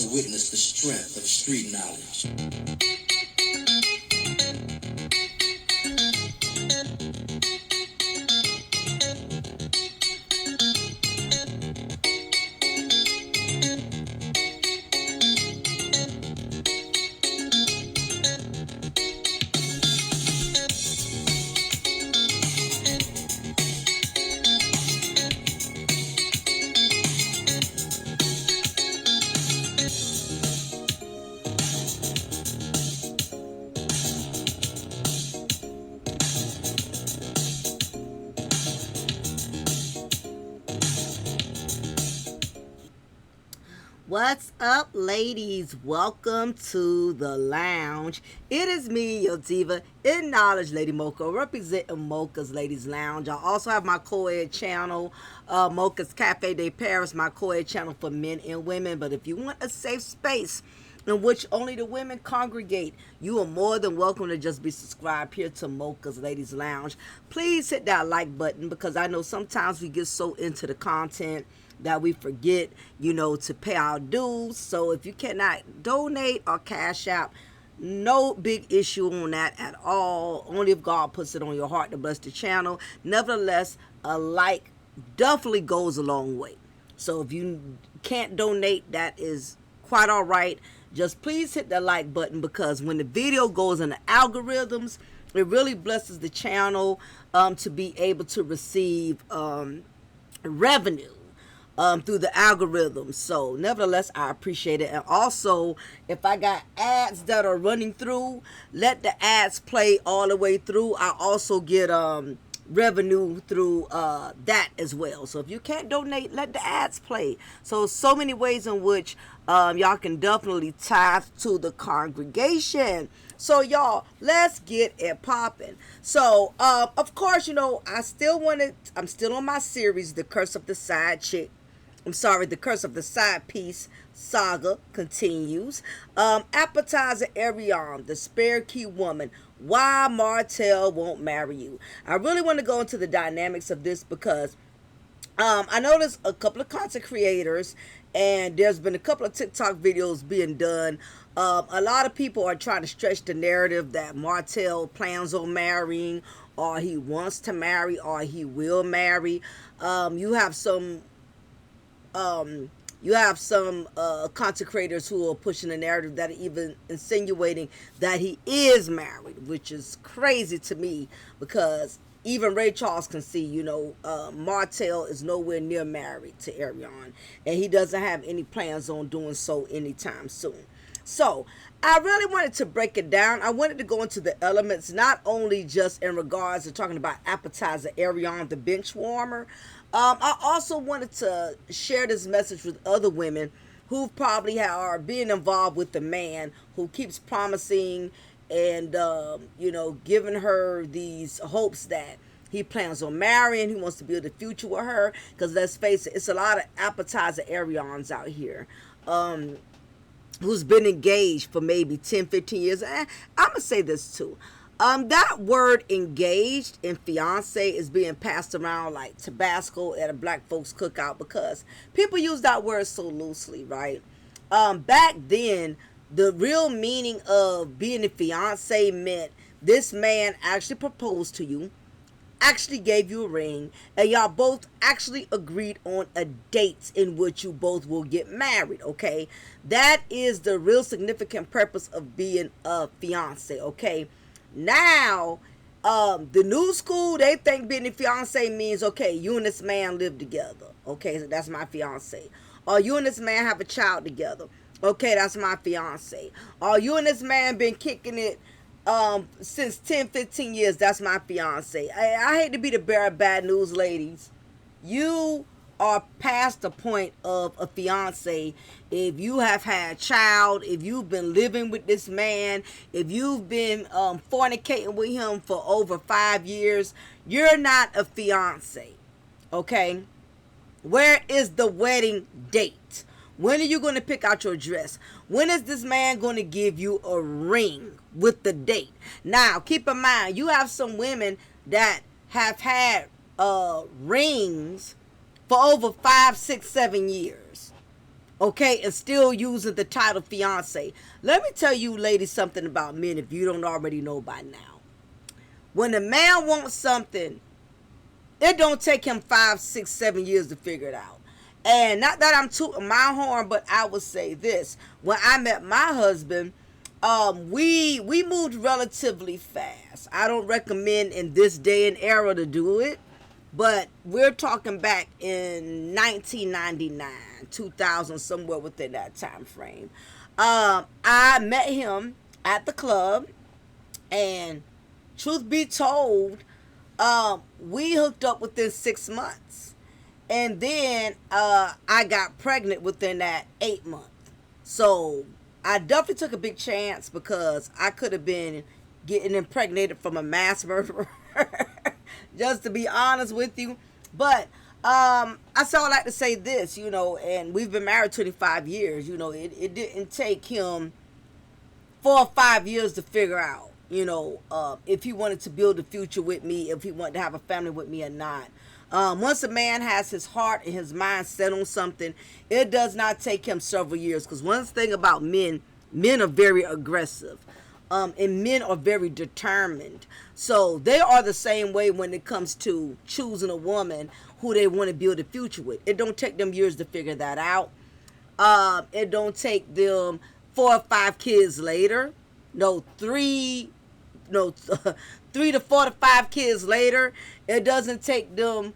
to witness the strength of street knowledge. What's up, ladies? Welcome to the lounge. It is me, your diva, in knowledge, Lady Mocha, representing Mocha's Ladies Lounge. I also have my co-ed channel, Mocha's Cafe de Paris, my co-ed channel for men and women. But if you want a safe space in which only the women congregate, you are more than welcome to just be subscribed here to Mocha's Ladies Lounge. Please hit that like button, because I know sometimes we get so into the content that we forget, to pay our dues. So if you cannot donate or cash out, no big issue on that at all. Only if God puts it on your heart to bless the channel. Nevertheless, a like definitely goes a long way. So if you can't donate, that is quite all right. Just please hit the like button, because when the video goes in the algorithms, it really blesses the channel to be able to receive revenue through the algorithm. So nevertheless, I appreciate it. And also, if I got ads that are running through, let the ads play all the way through. I also get revenue through that as well. So if you can't donate, let the ads play. So many ways in which y'all can definitely tithe to the congregation. So y'all, let's get it popping. So of course, I'm still on my series, The Curse of the Side Chick. The Curse of the Side Piece saga continues. Appetizer Arion, the spare key woman. Why Martell won't marry you. I really want to go into the dynamics of this, because I noticed a couple of content creators, and there's been a couple of TikTok videos being done. A lot of people are trying to stretch the narrative that Martell plans on marrying, or he wants to marry, or he will marry. You have some content creators who are pushing the narrative that are even insinuating that he is married, which is crazy to me, because even Ray Charles can see, Martell is nowhere near married to Arion, and he doesn't have any plans on doing so anytime soon. So I really wanted to break it down. I wanted to go into the elements, not only just in regards to talking about Appetizer Arion, the bench warmer. I also wanted to share this message with other women who probably are being involved with the man who keeps promising and, giving her these hopes that he plans on marrying, he wants to build a future with her. Because let's face it, it's a lot of Appetizer Arions out here who's been engaged for maybe 10, 15 years. And I'm going to say this too. That word engaged and fiance is being passed around like Tabasco at a black folks cookout, because people use that word so loosely, right? Back then, the real meaning of being a fiance meant this man actually proposed to you, actually gave you a ring, and y'all both actually agreed on a date in which you both will get married, okay? That is the real significant purpose of being a fiance, okay? Now, the new school, they think being a fiance means, okay, you and this man live together. Okay, so that's my fiance. Or you and this man have a child together. Okay, that's my fiance. Or you and this man been kicking it since 10, 15 years. That's my fiance. I hate to be the bearer of bad news, ladies. You are past the point of a fiance if you have had a child, if you've been living with this man, if you've been fornicating with him for over 5 years. You're not a fiance, okay? Where is the wedding date? When are you going to pick out your dress? When is this man going to give you a ring with the date? Now, keep in mind, you have some women that have had rings for over 5, 6, 7 years. okay, and still using the title fiance. Let me tell you ladies something about men if you don't already know by now. When a man wants something, it don't take him 5, 6, 7 years to figure it out. And not that I'm tooting my horn, but I would say this. When I met my husband, we moved relatively fast. I don't recommend in this day and era to do it, but we're talking back in 1999, 2000, somewhere within that time frame. I met him at the club, and truth be told, we hooked up within 6 months, and then I got pregnant within that 8 month. So I definitely took a big chance because I could have been getting impregnated from a mass murderer, just to be honest with you. But I still like to say this, and we've been married 25 years. It didn't take him 4 or 5 years to figure out, if he wanted to build a future with me, if he wanted to have a family with me or not. Once a man has his heart and his mind set on something, it does not take him several years. Because one thing about men are very aggressive. And men are very determined. So they are the same way when it comes to choosing a woman who they want to build a future with. It don't take them years to figure that out. It don't take them 4 or 5 kids later. No, 3 to 4 to 5 kids later. It doesn't take them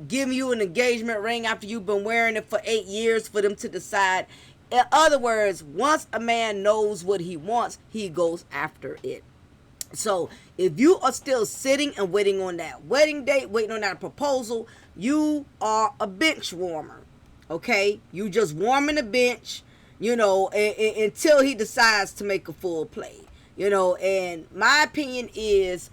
giving you an engagement ring after you've been wearing it for 8 years for them to decide. In other words, once a man knows what he wants, he goes after it. So if you are still sitting and waiting on that wedding date, waiting on that proposal, you are a bench warmer. Okay? You just warming the bench, until he decides to make a full play. And my opinion is,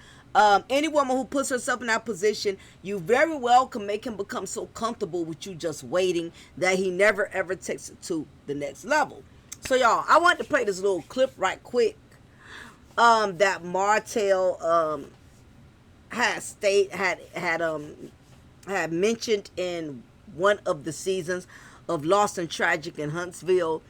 any woman who puts herself in that position, you very well can make him become so comfortable with you just waiting that he never ever takes it to the next level. So y'all, I want to play this little clip right quick that Martell had mentioned in one of the seasons of Lost and Tragic in Huntsville.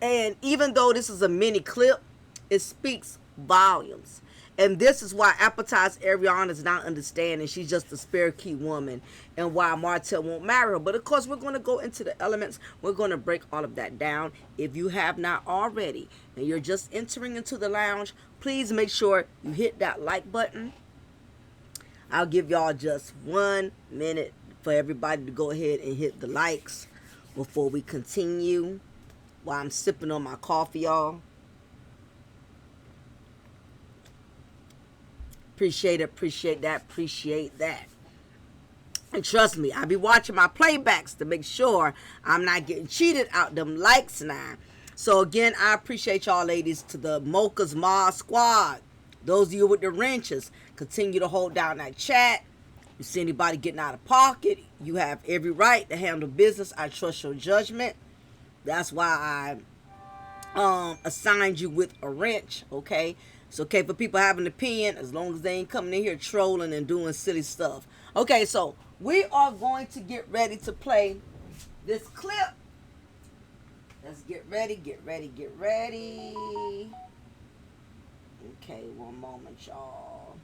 And even though this is a mini clip, it speaks volumes. And this is why Appetize Ariana is not understanding. She's just a spare key woman, and why Martell won't marry her. But of course, we're going to go into the elements. We're going to break all of that down. If you have not already, and you're just entering into the lounge, please make sure you hit that like button. I'll give y'all just 1 minute for everybody to go ahead and hit the likes before we continue, while I'm sipping on my coffee, y'all. Appreciate it, appreciate that. And trust me, I be watching my playbacks to make sure I'm not getting cheated out them likes now. So again, I appreciate y'all ladies, to the Mocha's Mod Squad. Those of you with the wrenches, continue to hold down that chat. You see anybody getting out of pocket, you have every right to handle business. I trust your judgment. That's why I assigned you with a wrench, okay? It's okay for people having an opinion as long as they ain't coming in here trolling and doing silly stuff. Okay, so we are going to get ready to play this clip. Let's get ready. Okay, one moment, y'all.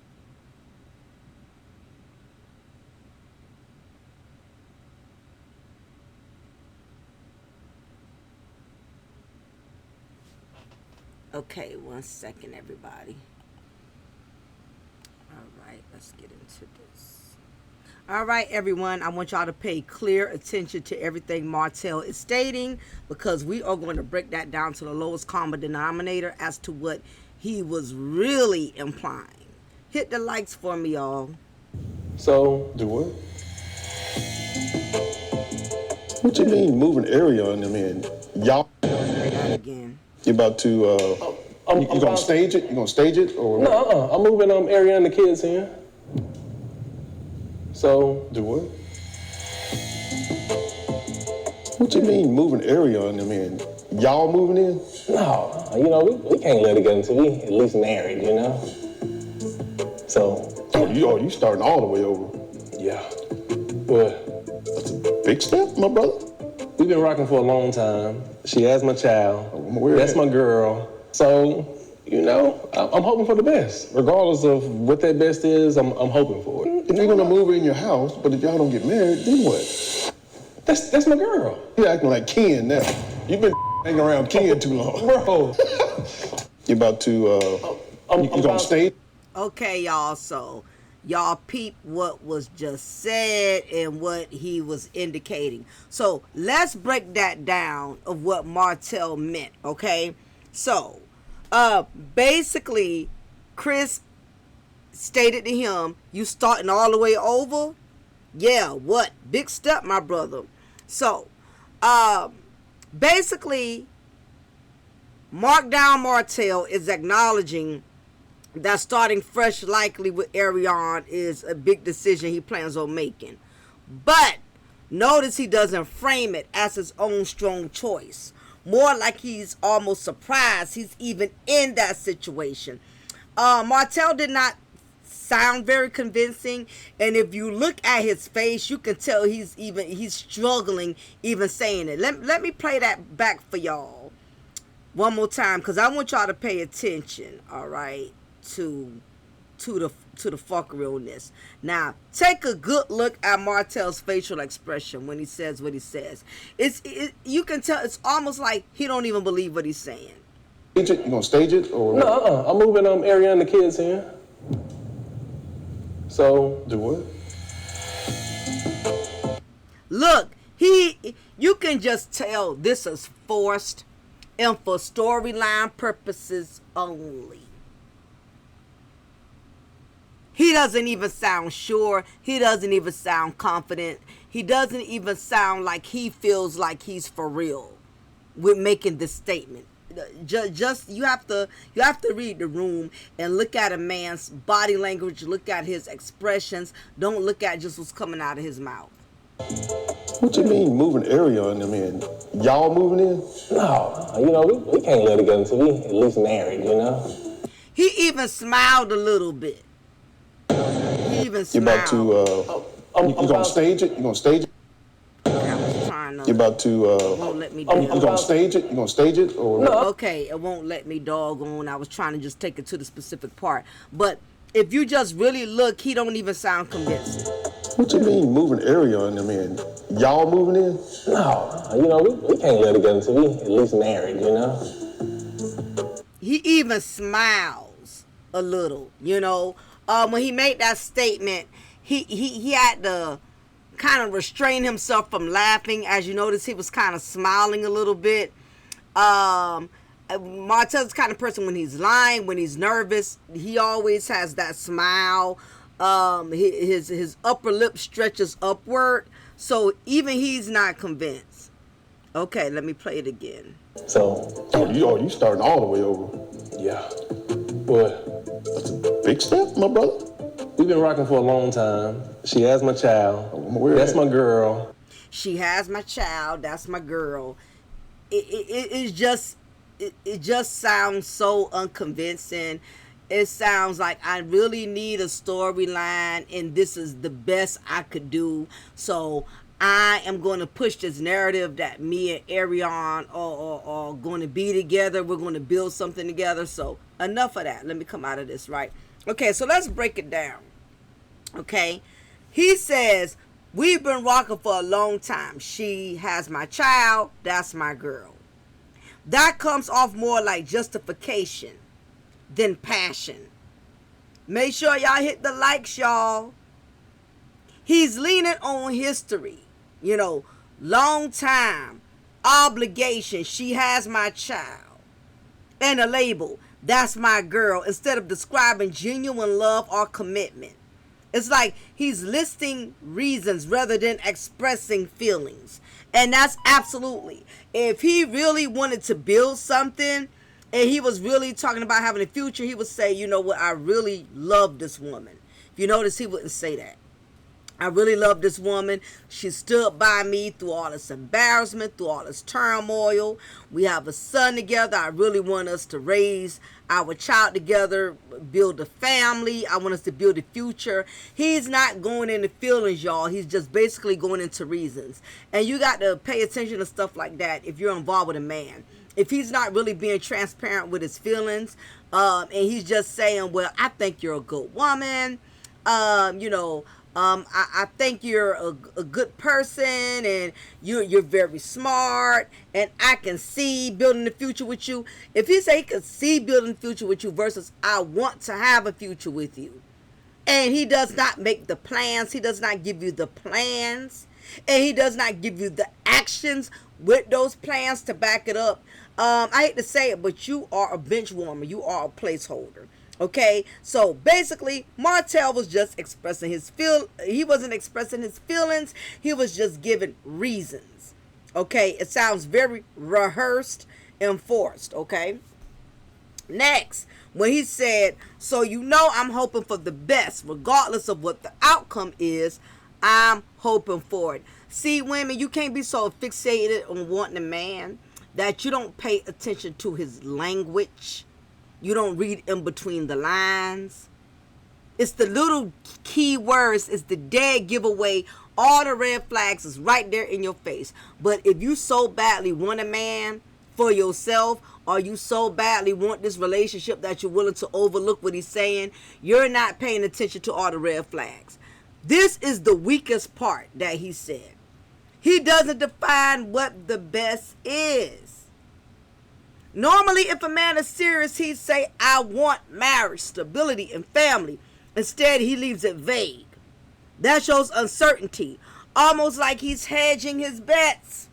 Okay, 1 second, everybody. All right, let's get into this. All right, everyone, I want y'all to pay clear attention to everything Martell is stating, because we are going to break that down to the lowest common denominator as to what he was really implying. Hit the likes for me, y'all. So, do what? What you mean moving area on them in? Y'all. Say that again. You about to, you gonna stage it? You gonna stage it? Or No, I'm moving area and the kids in. So, do what? What you mean moving area on them in? Y'all moving in? No, we can't let it go until we at least married, So. You starting all the way over? Yeah. What? That's a big step, my brother. We've been rocking for a long time. She has my child. That's my girl. So, you know, I'm hoping for the best. Regardless of what that best is, I'm hoping for it. If you're gonna move her in your house, but if y'all don't get married, then what? That's my girl. You're acting like Ken now. You've been hanging around Ken too long. Bro. You about to, you gonna stay? Okay, y'all, so y'all peep what was just said and what he was indicating. So let's break that down of what Martell meant, okay? So, basically, Chris stated to him, you starting all the way over? Yeah, what? Big step, my brother. So, basically, Markdown Martell is acknowledging that starting fresh likely with Ariane is a big decision he plans on making. But notice he doesn't frame it as his own strong choice. More like he's almost surprised he's even in that situation. Martell did not sound very convincing, and if you look at his face, you can tell he's struggling even saying it. Let me play that back for y'all one more time, because I want y'all to pay attention, all right, to the fuckery-ness. Now, take a good look at Martell's facial expression when he says what he says. You can tell it's almost like he don't even believe what he's saying. You gonna stage it or? No, I'm moving Ariane and the kids here. So Do what? Look, you can just tell this is forced and for storyline purposes only. He doesn't even sound sure. He doesn't even sound confident. He doesn't even sound like he feels like he's for real with making this statement. Just you have to read the room and look at a man's body language, look at his expressions. Don't look at just what's coming out of his mouth. What you mean moving area on them in? Y'all moving in? no, you know, we can't live together until we at least married, you know? He even smiled a little bit. He even You about smiled. to, you gonna stage it? You gonna stage it? I was trying to. You about to, Won't let me do you it. gonna stage it? You gonna stage it or? No. Okay, it won't let me doggone. I was trying to just take it to the specific part. But if you just really look, he don't even sound convincing. What you mean moving area on them in? Y'all moving in? No, you know, we can't live together until we at least married, you know? He even smiles a little, you know. When he made that statement, he had to kind of restrain himself from laughing. As you notice, he was kind of smiling a little bit. Martell's the kind of person, when he's lying, when he's nervous, he always has that smile. His upper lip stretches upward, so even he's not convinced. Okay, let me play it again. So, You starting all the way over. yeah. But That's a big step, my brother. we've been rocking for a long time. She has my child. That's my girl. She has my child. That's my girl. It just sounds so unconvincing. It sounds like I really need a storyline, and this is the best I could do. So I am going to push this narrative that me and Ariane are going to be together. We're going to build something together. So enough of that. Let me come out of this, right? Okay, so let's break it down. Okay, he says, we've been rocking for a long time. She has my child. That's my girl. That comes off more like justification than passion. Make sure y'all hit the likes, y'all. He's leaning on history. You know, long time, obligation, she has my child. And a label, that's my girl, instead of describing genuine love or commitment. It's like he's listing reasons rather than expressing feelings. And that's absolutely, if he really wanted to build something and he was really talking about having a future, he would say, you know what, I really love this woman. If you notice, he wouldn't say that. I really love this woman. She stood by me through all this embarrassment, through all this turmoil. We have a son together. I really want us to raise our child together, build a family. I want us to build a future. He's not going into feelings, y'all. He's just basically going into reasons. And you got to pay attention to stuff like that if you're involved with a man. If he's not really being transparent with his feelings, and he's just saying, well, I think you're a good woman, I think you're a good person, and you're very smart, and I can see building the future with you. If he say he can see building the future with you versus I want to have a future with you, and he does not make the plans, he does not give you the plans, and he does not give you the actions with those plans to back it up, I hate to say it, but you are a bench warmer. You are a placeholder. Okay, so basically, Martell was just expressing he wasn't expressing his feelings. He was just giving reasons. Okay, it sounds very rehearsed and forced. Okay. Next, when he said, so I'm hoping for the best, regardless of what the outcome is, I'm hoping for it. See, women, you can't be so fixated on wanting a man that you don't pay attention to his language. You don't read in between the lines. It's the little key words. It's the dead giveaway. All the red flags is right there in your face. But if you so badly want a man for yourself, or you so badly want this relationship that you're willing to overlook what he's saying, you're not paying attention to all the red flags. This is the weakest part that he said. He doesn't define what the best is. Normally, if a man is serious, he'd say, I want marriage, stability, and family. Instead, he leaves it vague. That shows uncertainty, almost like he's hedging his bets.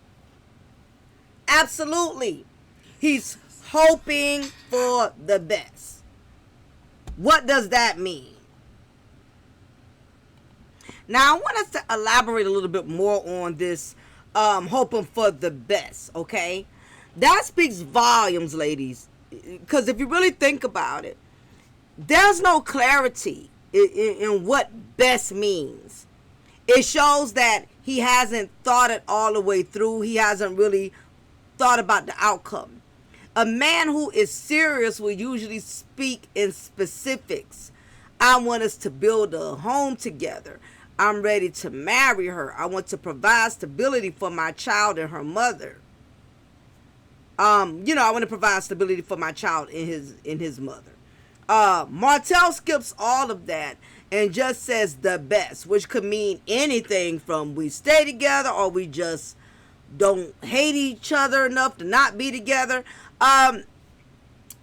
Absolutely. He's hoping for the best. What does that mean? Now, I want us to elaborate a little bit more on this hoping for the best, okay? That speaks volumes, ladies, because if you really think about it, there's no clarity in what best means. It shows that he hasn't thought it all the way through. He hasn't really thought about the outcome. A man who is serious will usually speak in specifics. I want us to build a home together. I'm ready to marry her. I want to provide stability for my child and her mother. I want to provide stability for my child and his mother. Martell skips all of that and just says the best, which could mean anything from we stay together or we just don't hate each other enough to not be together.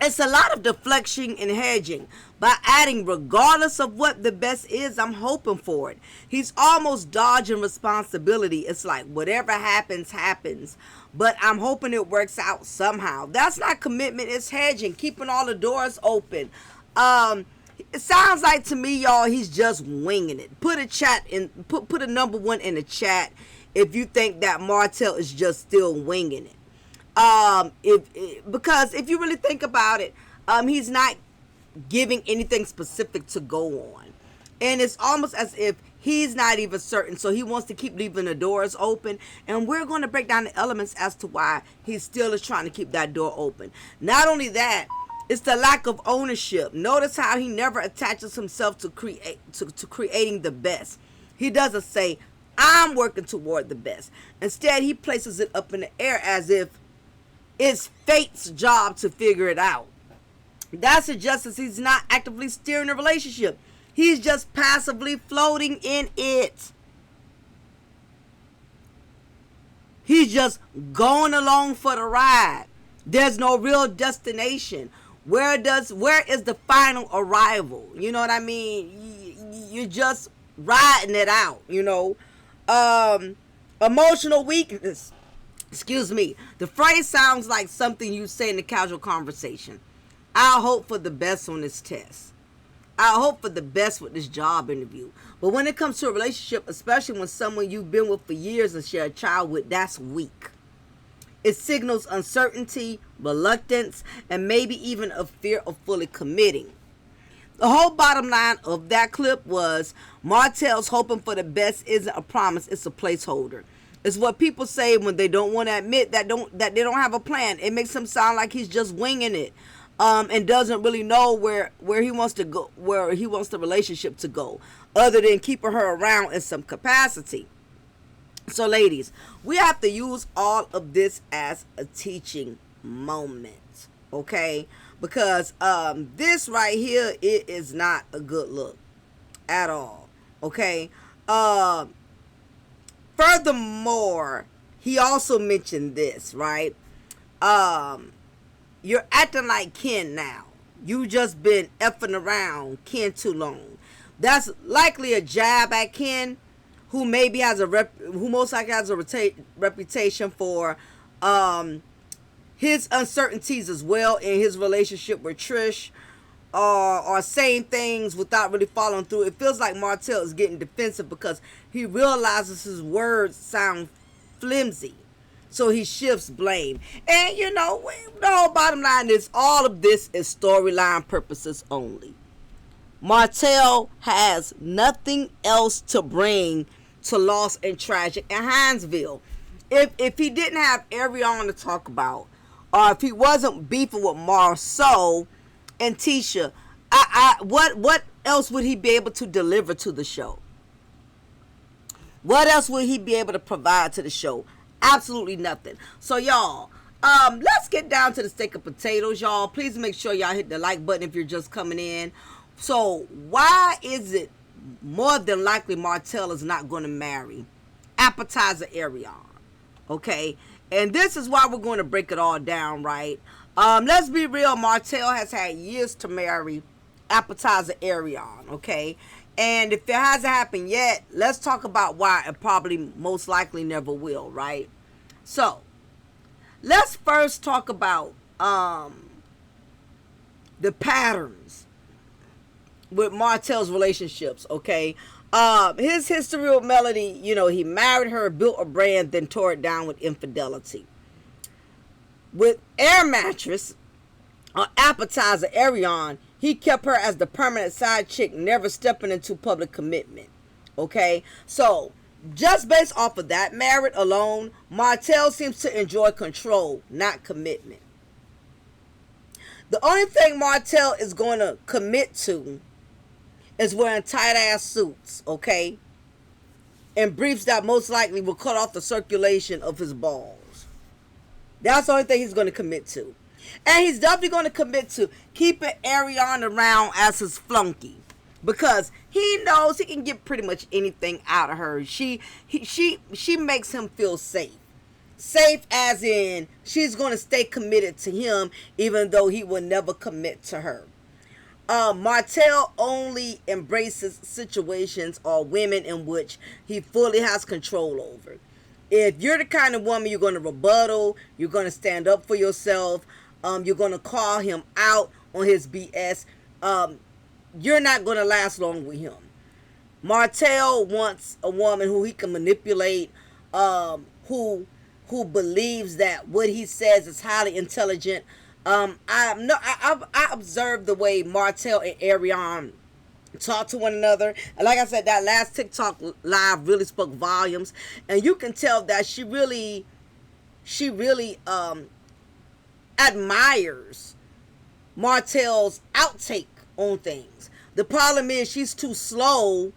It's a lot of deflection and hedging. By adding, regardless of what the best is, I'm hoping for it. He's almost dodging responsibility. It's like whatever happens, happens. But I'm hoping it works out somehow. That's not commitment. It's hedging, keeping all the doors open. It sounds like to me, y'all, he's just winging it. Put a chat in. Put a number 1 in the chat if you think that Martell is just still winging it. Because if you really think about it, he's not giving anything specific to go on, and it's almost as if he's not even certain, so he wants to keep leaving the doors open, and we're going to break down the elements as to why he still is trying to keep that door open. Not only that, it's the lack of ownership. Notice how he never attaches himself to creating the best. He doesn't say, I'm working toward the best. Instead, he places it up in the air as if it's fate's job to figure it out. That suggests he's not actively steering the relationship. He's just passively floating in it. He's just going along for the ride. There's no real destination. Where is the final arrival? You know what I mean? You're just riding it out, Emotional weakness. Excuse me. The phrase sounds like something you say in a casual conversation. I'll hope for the best on this test. I'll hope for the best with this job interview. But when it comes to a relationship, especially when someone you've been with for years and share a child with, that's weak. It signals uncertainty, reluctance, and maybe even a fear of fully committing. The whole bottom line of that clip was Martell's hoping for the best isn't a promise, it's a placeholder. It's what people say when they don't want to admit that they don't have a plan. It makes him sound like he's just winging it, and doesn't really know where he wants to go, where he wants the relationship to go, other than keeping her around in some capacity. So ladies, we have to use all of this as a teaching moment, okay? Because this right here, it is not a good look at all, okay? Furthermore, he also mentioned this, right? You're acting like Ken now. You just been effing around Ken too long. That's likely a jab at Ken, who maybe has who most likely has a reputation for his uncertainties as well in his relationship with Trish, or saying things without really following through. It feels like Martell is getting defensive because he realizes his words sound flimsy. So he shifts blame. And you know, the whole bottom line is all of this is storyline purposes only. Martell has nothing else to bring to Lost and Tragic and Hinesville. If he didn't have Ariana to talk about, or if he wasn't beefing with Marceau and Tisha, what else would he be able to deliver to the show? What else would he be able to provide to the show? Absolutely nothing. So y'all, let's get down to the steak and potatoes, y'all. Please make sure y'all hit the like button if you're just coming in. So why is it more than likely Martell is not going to marry Appetizer Arion? Okay, and this is why we're going to break it all down, right? Let's be real. Martell has had years to marry Appetizer Arion, okay? And if it hasn't happened yet, let's talk about why it probably most likely never will, right? So, let's first talk about the patterns with Martell's relationships, okay? His history with Melody, you know, he married her, built a brand, then tore it down with infidelity. With Air Mattress, Appetizer Arion, he kept her as the permanent side chick, never stepping into public commitment. Okay? So, just based off of that merit alone, Martell seems to enjoy control, not commitment. The only thing Martell is going to commit to is wearing tight-ass suits, okay? And briefs that most likely will cut off the circulation of his balls. That's the only thing he's going to commit to. And he's definitely going to commit to keeping Ariane around as his flunky, because he knows he can get pretty much anything out of her. She makes him feel safe. Safe as in she's going to stay committed to him even though he will never commit to her. Martell only embraces situations or women in which he fully has control over. If you're the kind of woman you're going to rebuttal, you're going to stand up for yourself, you're going to call him out on his BS, you're not going to last long with him. Martell wants a woman who he can manipulate, who believes that what he says is highly intelligent. I observed the way Martell and Ariane talk to one another, and like I said, that last TikTok live really spoke volumes, and you can tell that she really admires Martell's outtake on things. The problem is she's too slow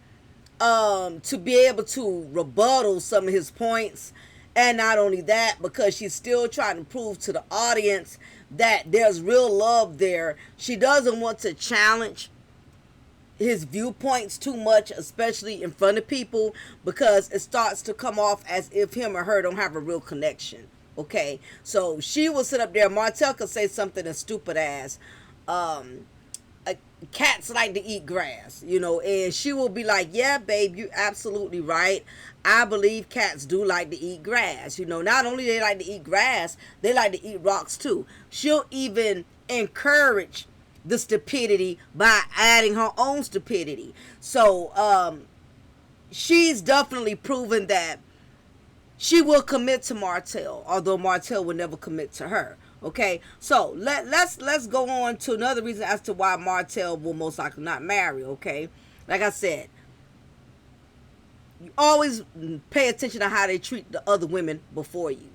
to be able to rebuttal some of his points. And not only that, because she's still trying to prove to the audience that there's real love there. She doesn't want to challenge his viewpoints too much, especially in front of people, because it starts to come off as if him or her don't have a real connection. Okay, so she will sit up there. Martell could say something as stupid as, cats like to eat grass, you know, and she will be like, yeah, babe, you're absolutely right. I believe cats do like to eat grass. You know, not only they like to eat grass, they like to eat rocks too. She'll even encourage the stupidity by adding her own stupidity. So, she's definitely proven that she will commit to Martell, although Martell will never commit to her. Okay, so let's go on to another reason as to why Martell will most likely not marry. Okay, like I said, you always pay attention to how they treat the other women before you.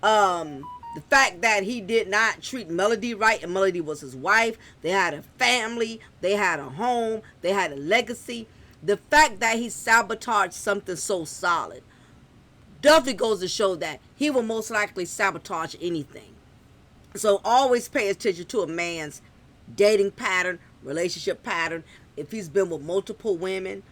The fact that he did not treat Melody right, and Melody was his wife, they had a family, they had a home, they had a legacy. The fact that he sabotaged something so solid definitely goes to show that he will most likely sabotage anything. So always pay attention to a man's dating pattern, relationship pattern. If he's been with multiple women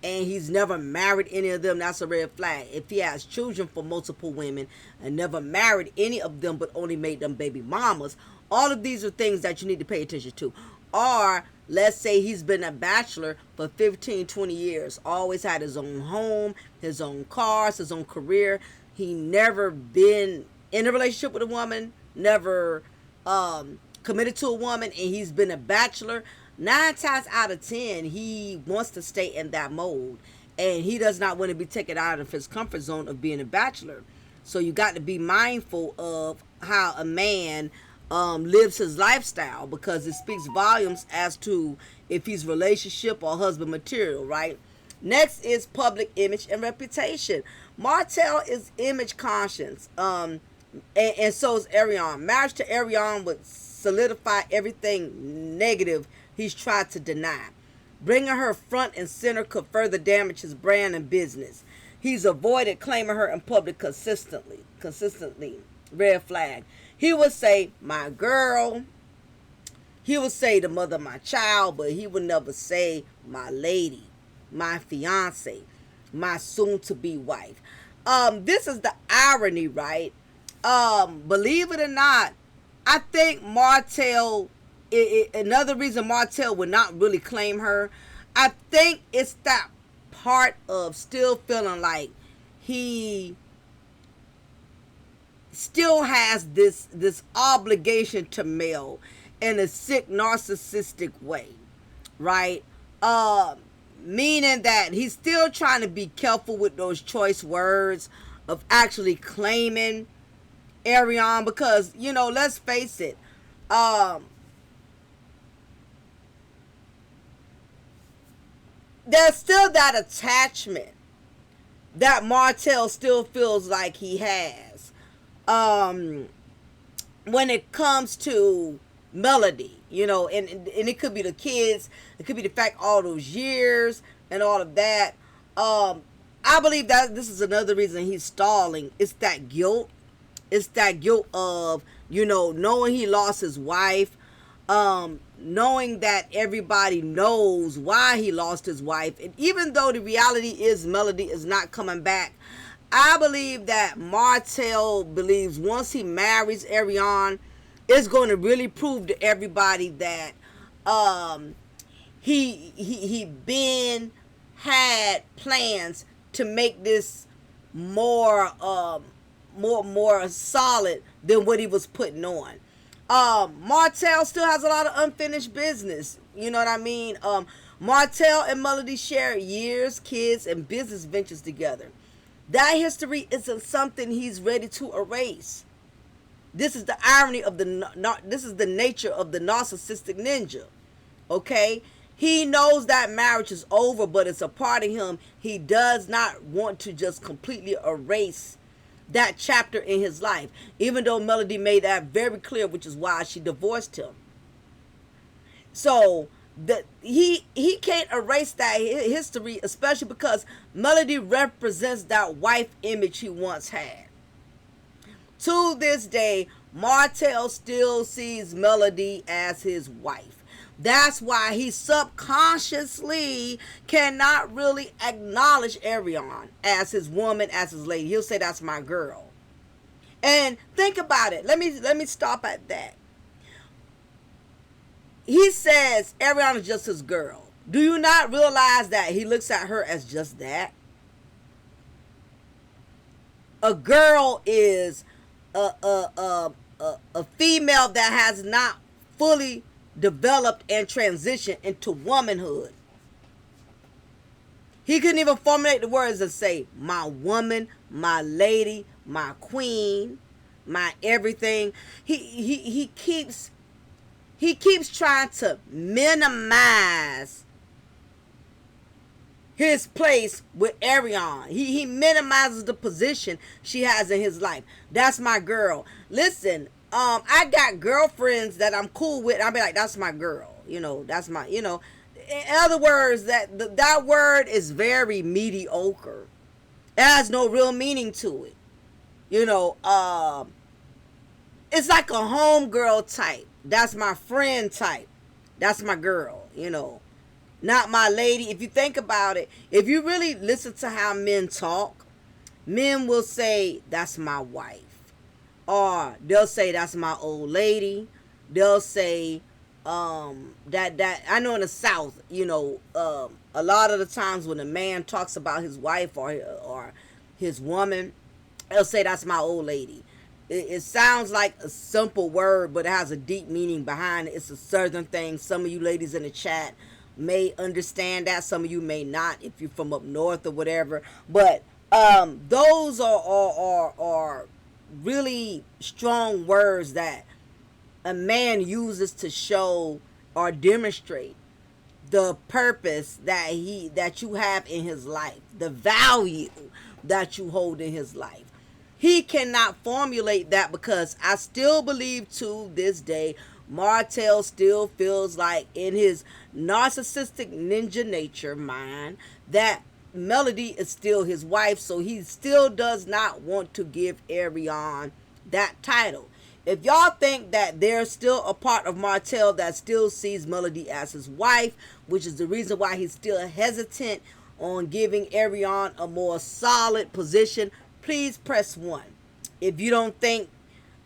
and he's never married any of them, that's a red flag. If he has children for multiple women and never married any of them but only made them baby mamas, all of these are things that you need to pay attention to. Or let's say he's been a bachelor for 15, 20 years, always had his own home, his own cars, his own career. He never been in a relationship with a woman, never committed to a woman, and he's been a bachelor. 9 times out of 10, he wants to stay in that mode, and he does not want to be taken out of his comfort zone of being a bachelor. So you got to be mindful of how a man lives his lifestyle, because it speaks volumes as to if he's relationship or husband material, right? Next is public image and reputation. Martell is image conscious, and so is Ariane. Marriage to Ariane would solidify everything negative he's tried to deny. Bringing her front and center could further damage his brand and business. He's avoided claiming her in public consistently. Red flag. He would say, my girl. He would say the mother of my child, but he would never say my lady, my fiance, my soon-to-be wife. This is the irony, right? Believe it or not, I think Martell, another reason Martell would not really claim her, I think it's that part of still feeling like he still has this obligation to Mel in a sick narcissistic way, right? Meaning that he's still trying to be careful with those choice words of actually claiming Ariane, because, you know, let's face it, there's still that attachment that Martell still feels like he has when it comes to Melody, you know, and it could be the kids, it could be the fact all those years and all of that. I believe that this is another reason he's stalling. It's that guilt. It's that guilt of, you know, knowing he lost his wife, knowing that everybody knows why he lost his wife. And even though the reality is Melody is not coming back, I believe that Martell believes once he marries Ariane, it's going to really prove to everybody that he been had plans to make this more solid than what he was putting on. Martell still has a lot of unfinished business. You know what I mean? Martell and Melody share years, kids, and business ventures together. That history isn't something he's ready to erase. This is the irony of this is the nature of the narcissistic ninja. Okay? He knows that marriage is over, but it's a part of him. He does not want to just completely erase that chapter in his life, even though Melody made that very clear, which is why she divorced him. So he can't erase that history, especially because Melody represents that wife image he once had. To this day, Martell still sees Melody as his wife. That's why he subconsciously cannot really acknowledge Ariane as his woman, as his lady. He'll say, that's my girl. And think about it. Let me stop at that. He says Ariane is just his girl. Do you not realize that he looks at her as just that? A girl is a female that has not fully developed and transitioned into womanhood. He couldn't even formulate the words and say, my woman, my lady, my queen. my everything. He keeps trying to minimize his place with Ariane. He minimizes the position she has in his life. That's my girl. Listen, I got girlfriends that I'm cool with. I'll be like, that's my girl. You know, that's my, you know. In other words, that word is very mediocre. It has no real meaning to it. You know, it's like a homegirl type. That's my friend type. That's my girl, you know. Not my lady. If you think about it, if you really listen to how men talk, men will say, that's my wife. Or they'll say, that's my old lady. They'll say, that I know in the South, you know, a lot of the times when a man talks about his wife or his woman, they'll say, that's my old lady. It sounds like a simple word, but it has a deep meaning behind it. It's a southern thing. Some of you ladies in the chat may understand that. Some of you may not if you're from up north or whatever. But those are really strong words that a man uses to show or demonstrate the purpose that you have in his life, the value that you hold in his life. He cannot formulate that because I still believe to this day, Martell still feels like in his narcissistic ninja nature mind that Melody is still his wife, so he still does not want to give Ariane that title. If y'all think that there's still a part of Martell that still sees Melody as his wife, which is the reason why he's still hesitant on giving Ariane a more solid position, please press 1. If you don't think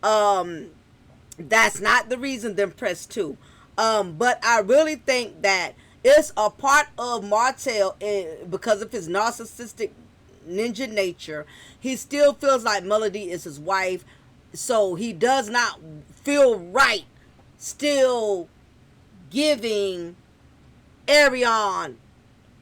that's not the reason, then press 2. But I really think that it's a part of Martell, because of his narcissistic ninja nature. He still feels like Melody is his wife, so he does not feel right still giving Ariane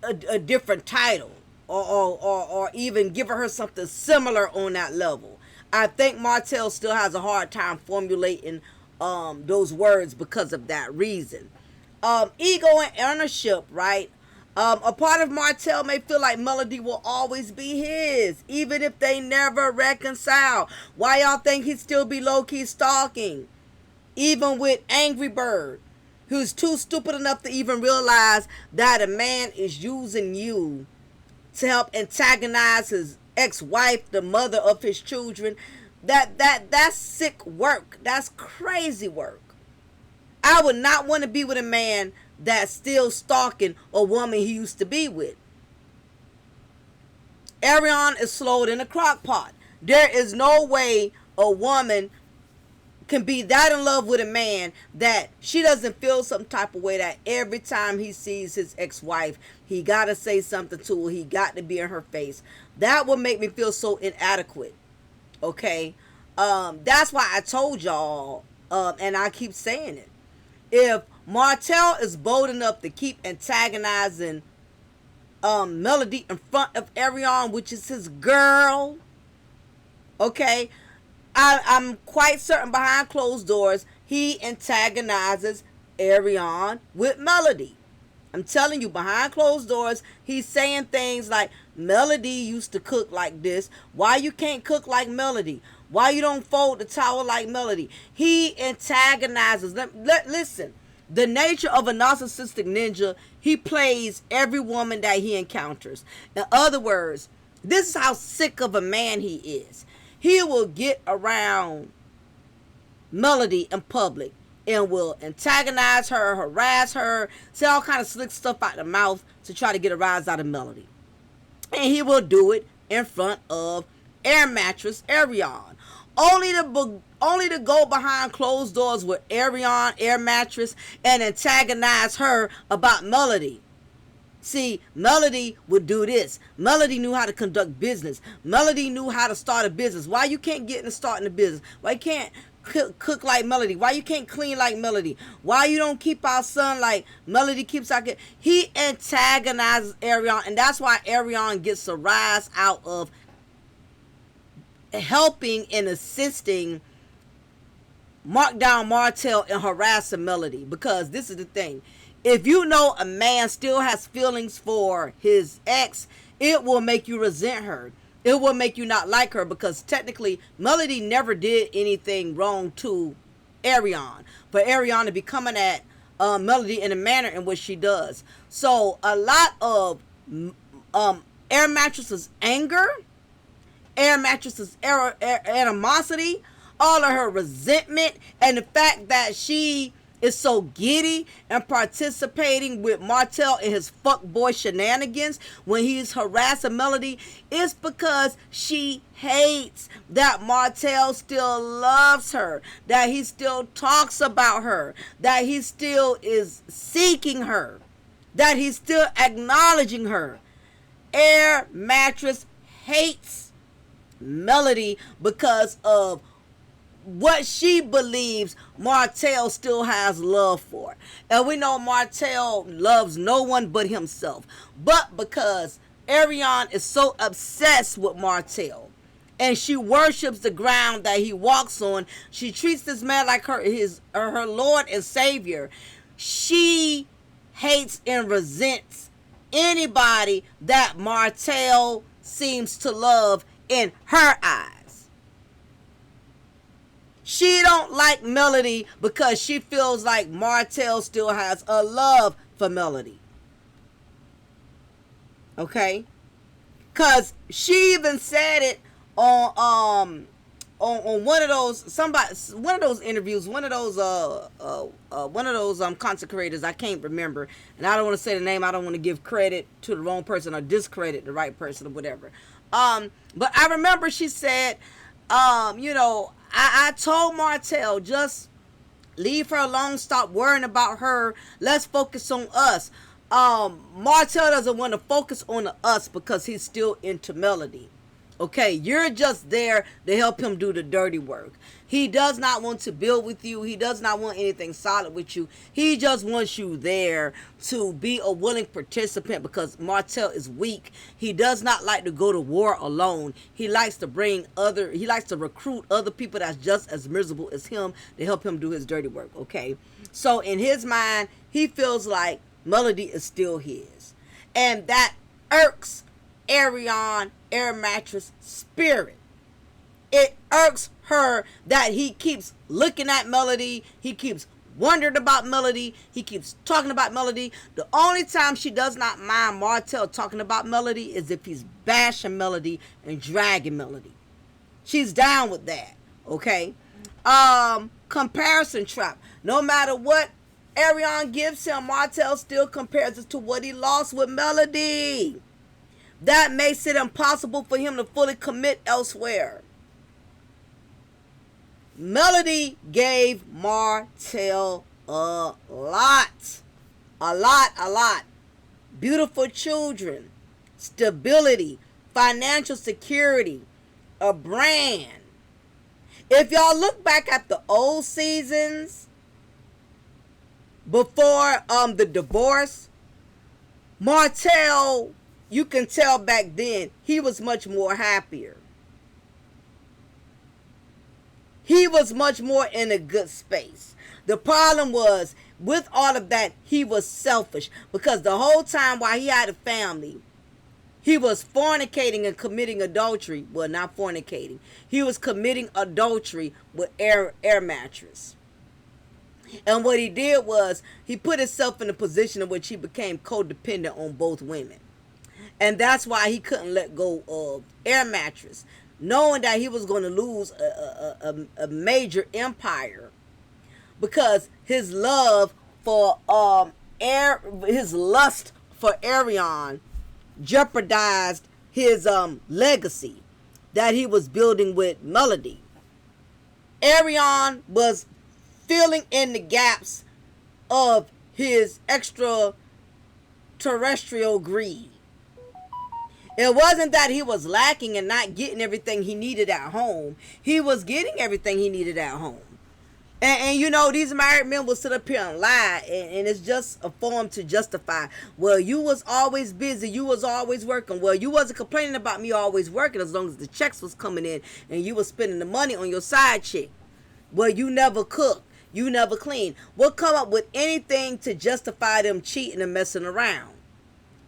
a different title. Or even giving her something similar on that level. I think Martell still has a hard time formulating those words because of that reason. Ego and ownership, right? A part of Martell may feel like Melody will always be his, even if they never reconcile. Why y'all think he'd still be low-key stalking? Even with Angry Bird, who's too stupid enough to even realize that a man is using you to help antagonize his ex-wife, the mother of his children. That's sick work. That's crazy work. I would not want to be with a man that's still stalking a woman he used to be with. Ariane is slowed in a crock pot. There is no way a woman can be that in love with a man that she doesn't feel some type of way that every time he sees his ex-wife, he got to say something to her. He got to be in her face. That would make me feel so inadequate. Okay? That's why I told y'all, and I keep saying it. If Martell is bold enough to keep antagonizing Melody in front of Ariane, which is his girl, okay, I'm quite certain behind closed doors, he antagonizes Ariane with Melody. I'm telling you, behind closed doors, he's saying things like, Melody used to cook like this. Why you can't cook like Melody? Why you don't fold the towel like Melody? He antagonizes. Listen, the nature of a narcissistic ninja, he plays every woman that he encounters. In other words, this is how sick of a man he is. He will get around Melody in public and will antagonize her, harass her, say all kind of slick stuff out the mouth to try to get a rise out of Melody. And he will do it in front of Air Mattress Ariane. Only to go behind closed doors with Ariane, Air Mattress, and antagonize her about Melody. See, Melody would do this. Melody knew how to conduct business. Melody knew how to start a business. Why you can't get into starting a business? Why you can't cook like Melody? Why you can't clean like Melody? Why you don't keep our son like Melody keeps our kid? He antagonizes Ariane, and that's why Ariane gets a rise out of helping and assisting mark down Martell and harassing Melody, because this is the thing. If you know a man still has feelings for his ex, it will make you resent her. It will make you not like her, because technically Melody never did anything wrong to Arion. For Arion to be coming at Melody in the manner in which she does. So a lot of Air Mattress's anger, Air Mattress's animosity, all of her resentment, and the fact that she is so giddy and participating with Martell in his fuckboy shenanigans when he's harassing Melody, is because she hates that Martell still loves her, that he still talks about her, that he still is seeking her, that he's still acknowledging her. Air Mattress hates Melody because of what she believes Martell still has love for. And we know Martell loves no one but himself. But because Arion is so obsessed with Martell, and she worships the ground that he walks on, she treats this man like her Lord and Savior. She hates and resents anybody that Martell seems to love in her eyes. She don't like Melody because she feels like Martell still has a love for Melody. Okay? Cause she even said it on one of those interviews, one of those content creators, I can't remember, and I don't want to say the name. I don't want to give credit to the wrong person or discredit the right person or whatever. But I remember she said, I told Martell, just leave her alone, stop worrying about her, let's focus on us. Martell doesn't want to focus on us because he's still into Melody. Okay, you're just there to help him do the dirty work. He does not want to build with you. He does not want anything solid with you. He just wants you there to be a willing participant because Martell is weak. He does not like to go to war alone. He likes to recruit other people that's just as miserable as him to help him do his dirty work, okay? So in his mind, he feels like Melody is still his. And that irks Arion Air Mattress spirit. It irks her that he keeps looking at Melody. He keeps wondering about Melody. He keeps talking about Melody. The only time she does not mind Martell talking about Melody is if he's bashing Melody and dragging Melody. She's down with that. Okay. Comparison trap. No matter what Arion gives him, Martell still compares it to what he lost with Melody. That makes it impossible for him to fully commit elsewhere. Melody gave Martell a lot. Beautiful children, stability, financial security, a brand. If y'all look back at the old seasons before the divorce, Martell, you can tell back then, he was much more happier. He was much more in a good space. The problem was, with all of that, he was selfish. Because the whole time while he had a family, he was fornicating and committing adultery. Well, not fornicating. He was committing adultery with Air Mattress. And what he did was, he put himself in a position in which he became codependent on both women. And that's why he couldn't let go of Air Mattress, knowing that he was going to lose a major empire, because his love for his lust for Arion jeopardized his legacy that he was building with Melody. Arion was filling in the gaps of his extraterrestrial greed. It wasn't that he was lacking and not getting everything he needed at home. He was getting everything he needed at home. And you know, these married men will sit up here and lie, and it's just a form to justify. Well, you was always busy. You was always working. Well, you wasn't complaining about me always working as long as the checks was coming in and you was spending the money on your side chick. Well, you never cook, you never clean. We'll come up with anything to justify them cheating and messing around.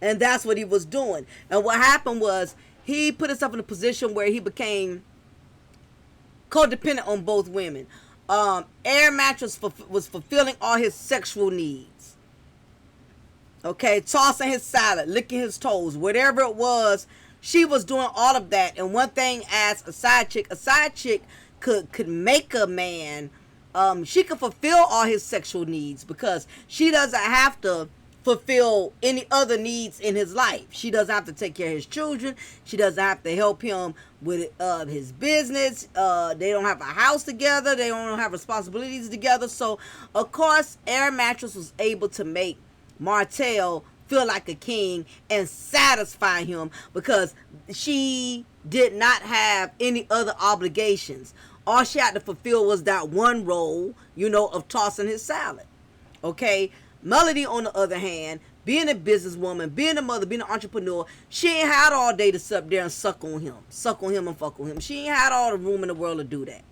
And that's what he was doing. And what happened was he put himself in a position where he became codependent on both women. Air Mattress was fulfilling all his sexual needs. Okay, tossing his salad, licking his toes, whatever it was, she was doing all of that. And one thing as a side chick could make a man, she could fulfill all his sexual needs because she doesn't have to fulfill any other needs in his life. She doesn't have to take care of his children. She doesn't have to help him with his business. They don't have a house together. They don't have responsibilities together. So, of course, Air Mattress was able to make Martell feel like a king and satisfy him because she did not have any other obligations. All she had to fulfill was that one role, of tossing his salad. Okay? Melody, on the other hand, being a businesswoman, being a mother, being an entrepreneur, she ain't had all day to sit up there and suck on him and fuck on him. She ain't had all the room in the world to do that.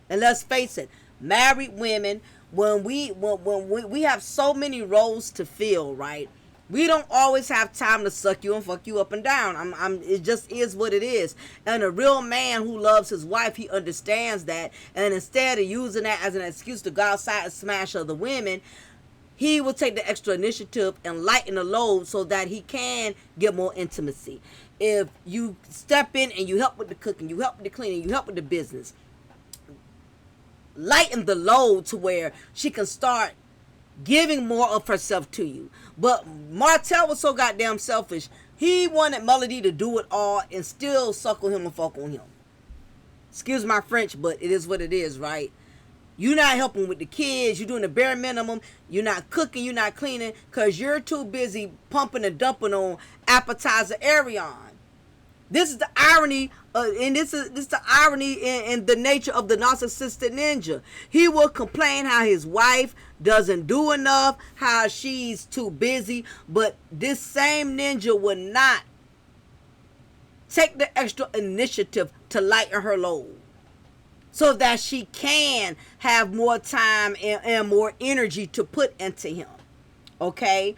And let's face it, married women, when we have so many roles to fill, right? We don't always have time to suck you and fuck you up and down. It just is what it is. And a real man who loves his wife, he understands that. And instead of using that as an excuse to go outside and smash other women, he will take the extra initiative and lighten the load so that he can get more intimacy. If you step in and you help with the cooking, you help with the cleaning, you help with the business, lighten the load to where she can start giving more of herself to you. But Martell was so goddamn selfish. He wanted Melody to do it all and still suck on him and fuck on him. Excuse my French, but it is what it is, right? You're not helping with the kids. You're doing the bare minimum. You're not cooking. You're not cleaning because you're too busy pumping and dumping on appetizer Arion. This is the irony, and this is the irony in the nature of the narcissistic ninja. He will complain how his wife doesn't do enough, how she's too busy, but this same ninja will not take the extra initiative to lighten her load so that she can have more time and more energy to put into him. Okay?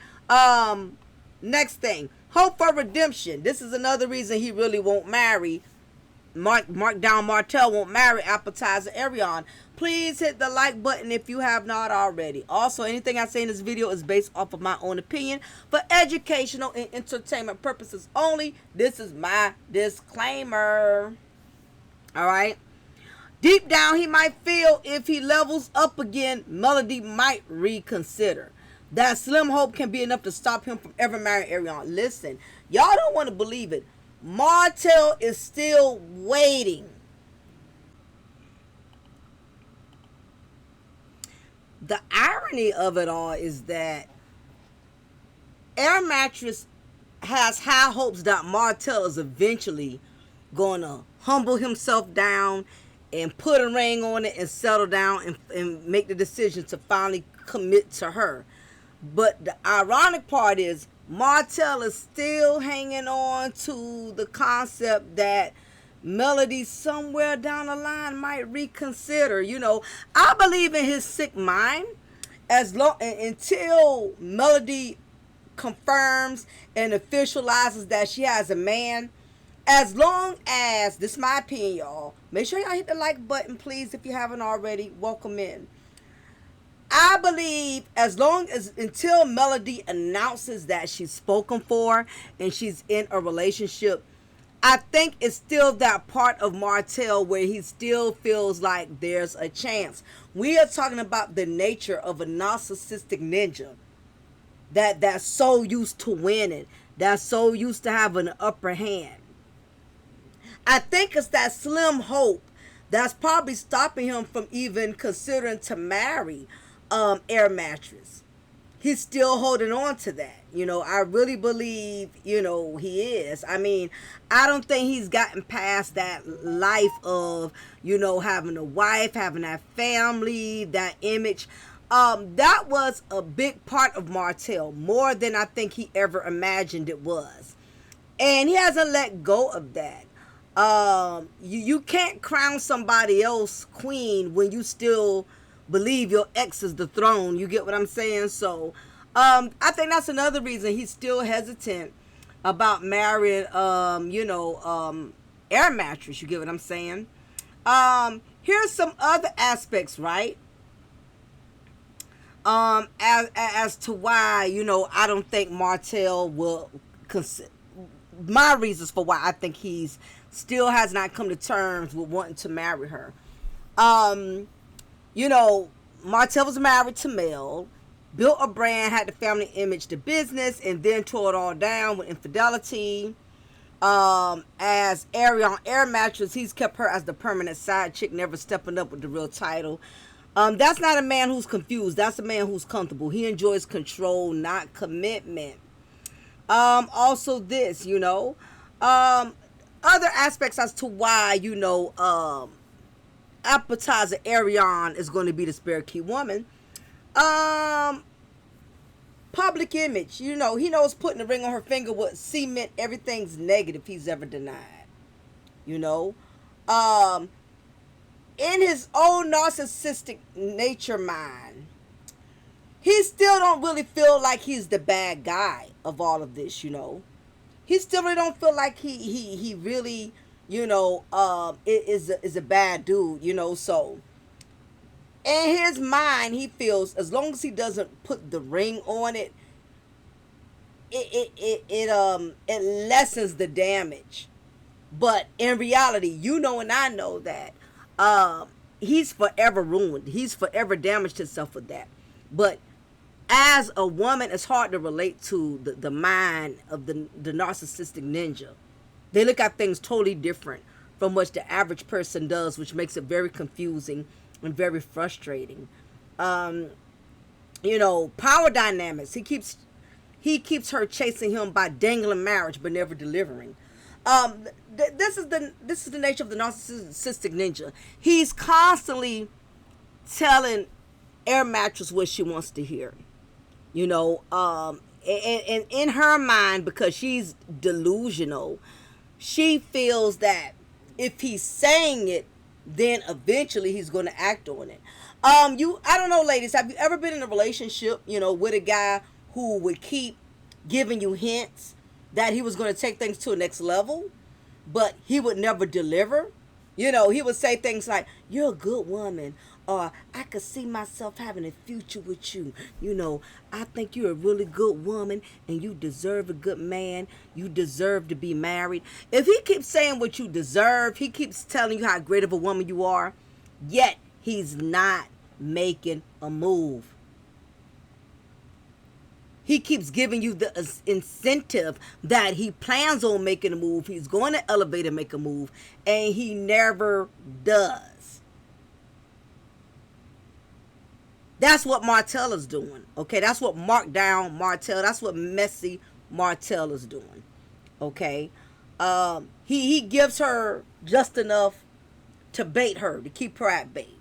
Next thing. Hope for redemption. This is another reason he really won't marry. Mark down Martell won't marry Appetizer Arion. Please hit the like button if you have not already. Also, anything I say in this video is based off of my own opinion for educational and entertainment purposes only. This is my disclaimer. Alright? Deep down, he might feel if he levels up again, Melody might reconsider. That slim hope can be enough to stop him from ever marrying Arion. Listen, y'all don't want to believe it. Martell is still waiting. The irony of it all is that Air Mattress has high hopes that Martell is eventually going to humble himself down and put a ring on it and settle down and make the decision to finally commit to her. But the ironic part is Martell is still hanging on to the concept that Melody somewhere down the line might reconsider. I believe in his sick mind until Melody confirms and officializes that she has a man. As long as, this is my opinion, y'all. Make sure y'all hit the like button, please, if you haven't already. Welcome in. I believe until Melody announces that she's spoken for and she's in a relationship, I think it's still that part of Martell where he still feels like there's a chance. We are talking about the nature of a narcissistic ninja that's so used to winning, that's so used to having an upper hand. I think it's that slim hope that's probably stopping him from even considering to marry Air Mattress. He's still holding on to that. I really believe, he is. I mean, I don't think he's gotten past that life of, having a wife, having that family, that image. That was a big part of Martell, more than I think he ever imagined it was. And he hasn't let go of that. You can't crown somebody else queen when you still believe your ex is the throne. You get what I'm saying? So I think that's another reason he's still hesitant about marrying air mattress. You get what I'm saying? Here's some other aspects, right? As to why, I don't think Martell will consider, my reasons for why I think he's still has not come to terms with wanting to marry her. Martell was married to Mel, built a brand, had the family image, the business, and then tore it all down with infidelity. As Arion Air Mattress, he's kept her as the permanent side chick, never stepping up with the real title. That's not a man who's confused. That's a man who's comfortable. He enjoys control, not commitment. Also this, other aspects as to why, appetizer Arion is going to be the spare key woman. Public image, he knows putting the ring on her finger would cement everything's negative he's ever denied. In his own narcissistic nature mind, he still don't really feel like he's the bad guy of all of this. He still really don't feel like he really is a bad dude. So in his mind, he feels as long as he doesn't put the ring on it, it lessens the damage. But in reality, and I know that he's forever ruined. He's forever damaged himself with that. But as a woman, it's hard to relate to the mind of the narcissistic ninja. They look at things totally different from what the average person does, which makes it very confusing and very frustrating. Power dynamics. He keeps her chasing him by dangling marriage but never delivering. This is the nature of the narcissistic ninja. He's constantly telling Air Mattress what she wants to hear. And in her mind, because she's delusional, she feels that if he's saying it, then eventually he's going to act on it. I don't know, ladies, have you ever been in a relationship, with a guy who would keep giving you hints that he was going to take things to a next level, but he would never deliver? He would say things like, "You're a good woman," or "I could see myself having a future with you. I think you're a really good woman and you deserve a good man. You deserve to be married." If he keeps saying what you deserve, he keeps telling you how great of a woman you are, yet he's not making a move. He keeps giving you the incentive that he plans on making a move. He's going to elevate and make a move, and he never does. That's what Martell is doing. Okay, that's what markdown Martell. That's what messy Martell is doing. Okay, he gives her just enough to bait her, to keep her at bait.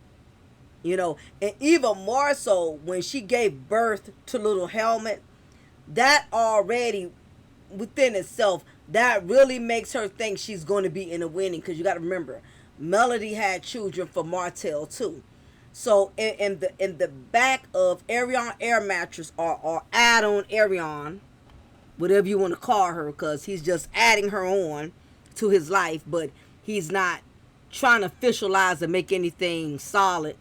And even more so when she gave birth to little Helmet. That already within itself, that really makes her think she's going to be in a winning, because you got to remember, Melody had children for Martell too. So in the back of Arion Air Mattress, or add-on Arion, whatever you want to call her, because he's just adding her on to his life, but he's not trying to officialize and make anything solid.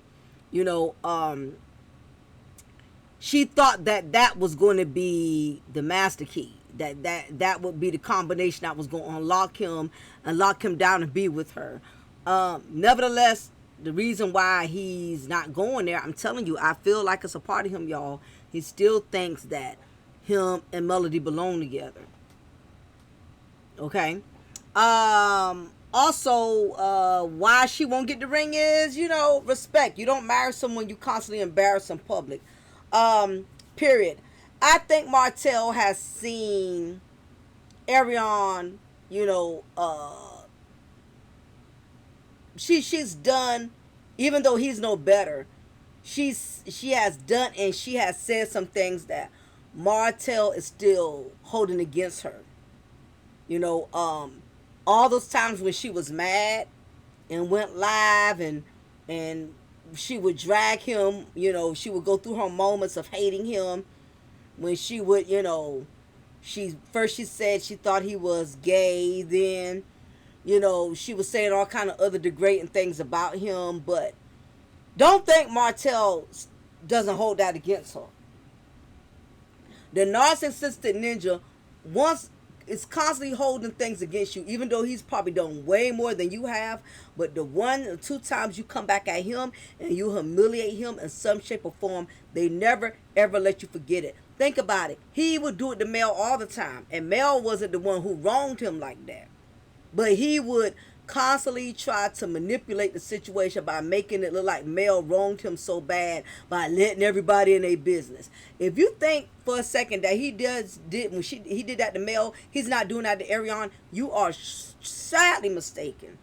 She thought that was going to be the master key. That would be the combination that was going to unlock him and lock him down and be with her. Nevertheless, the reason why he's not going there, I'm telling you, I feel like it's a part of him, y'all. He still thinks that him and Melody belong together. Okay. Also, why she won't get the ring is, respect. You don't marry someone you constantly embarrass in public. Period. I think Martell has seen Arion, she's done, even though he's no better, she has done and she has said some things that Martell is still holding against her. all those times when she was mad and went live, and she would drag him, you know, she would go through her moments of hating him when she would, you know, she said she thought he was gay, then, you know, she was saying all kind of other degrading things about him. But don't think Martell doesn't hold that against her. The narcissistic ninja is constantly holding things against you, even though he's probably done way more than you have. But the 1 or 2 times you come back at him and you humiliate him in some shape or form, they never ever let you forget it. Think about it. He would do it to Mel all the time, and Mel wasn't the one who wronged him like that. But he would constantly try to manipulate the situation by making it look like Mel wronged him so bad by letting everybody in their business. If you think for a second that he did that to Mel, he's not doing that to Ariane, you are sadly mistaken.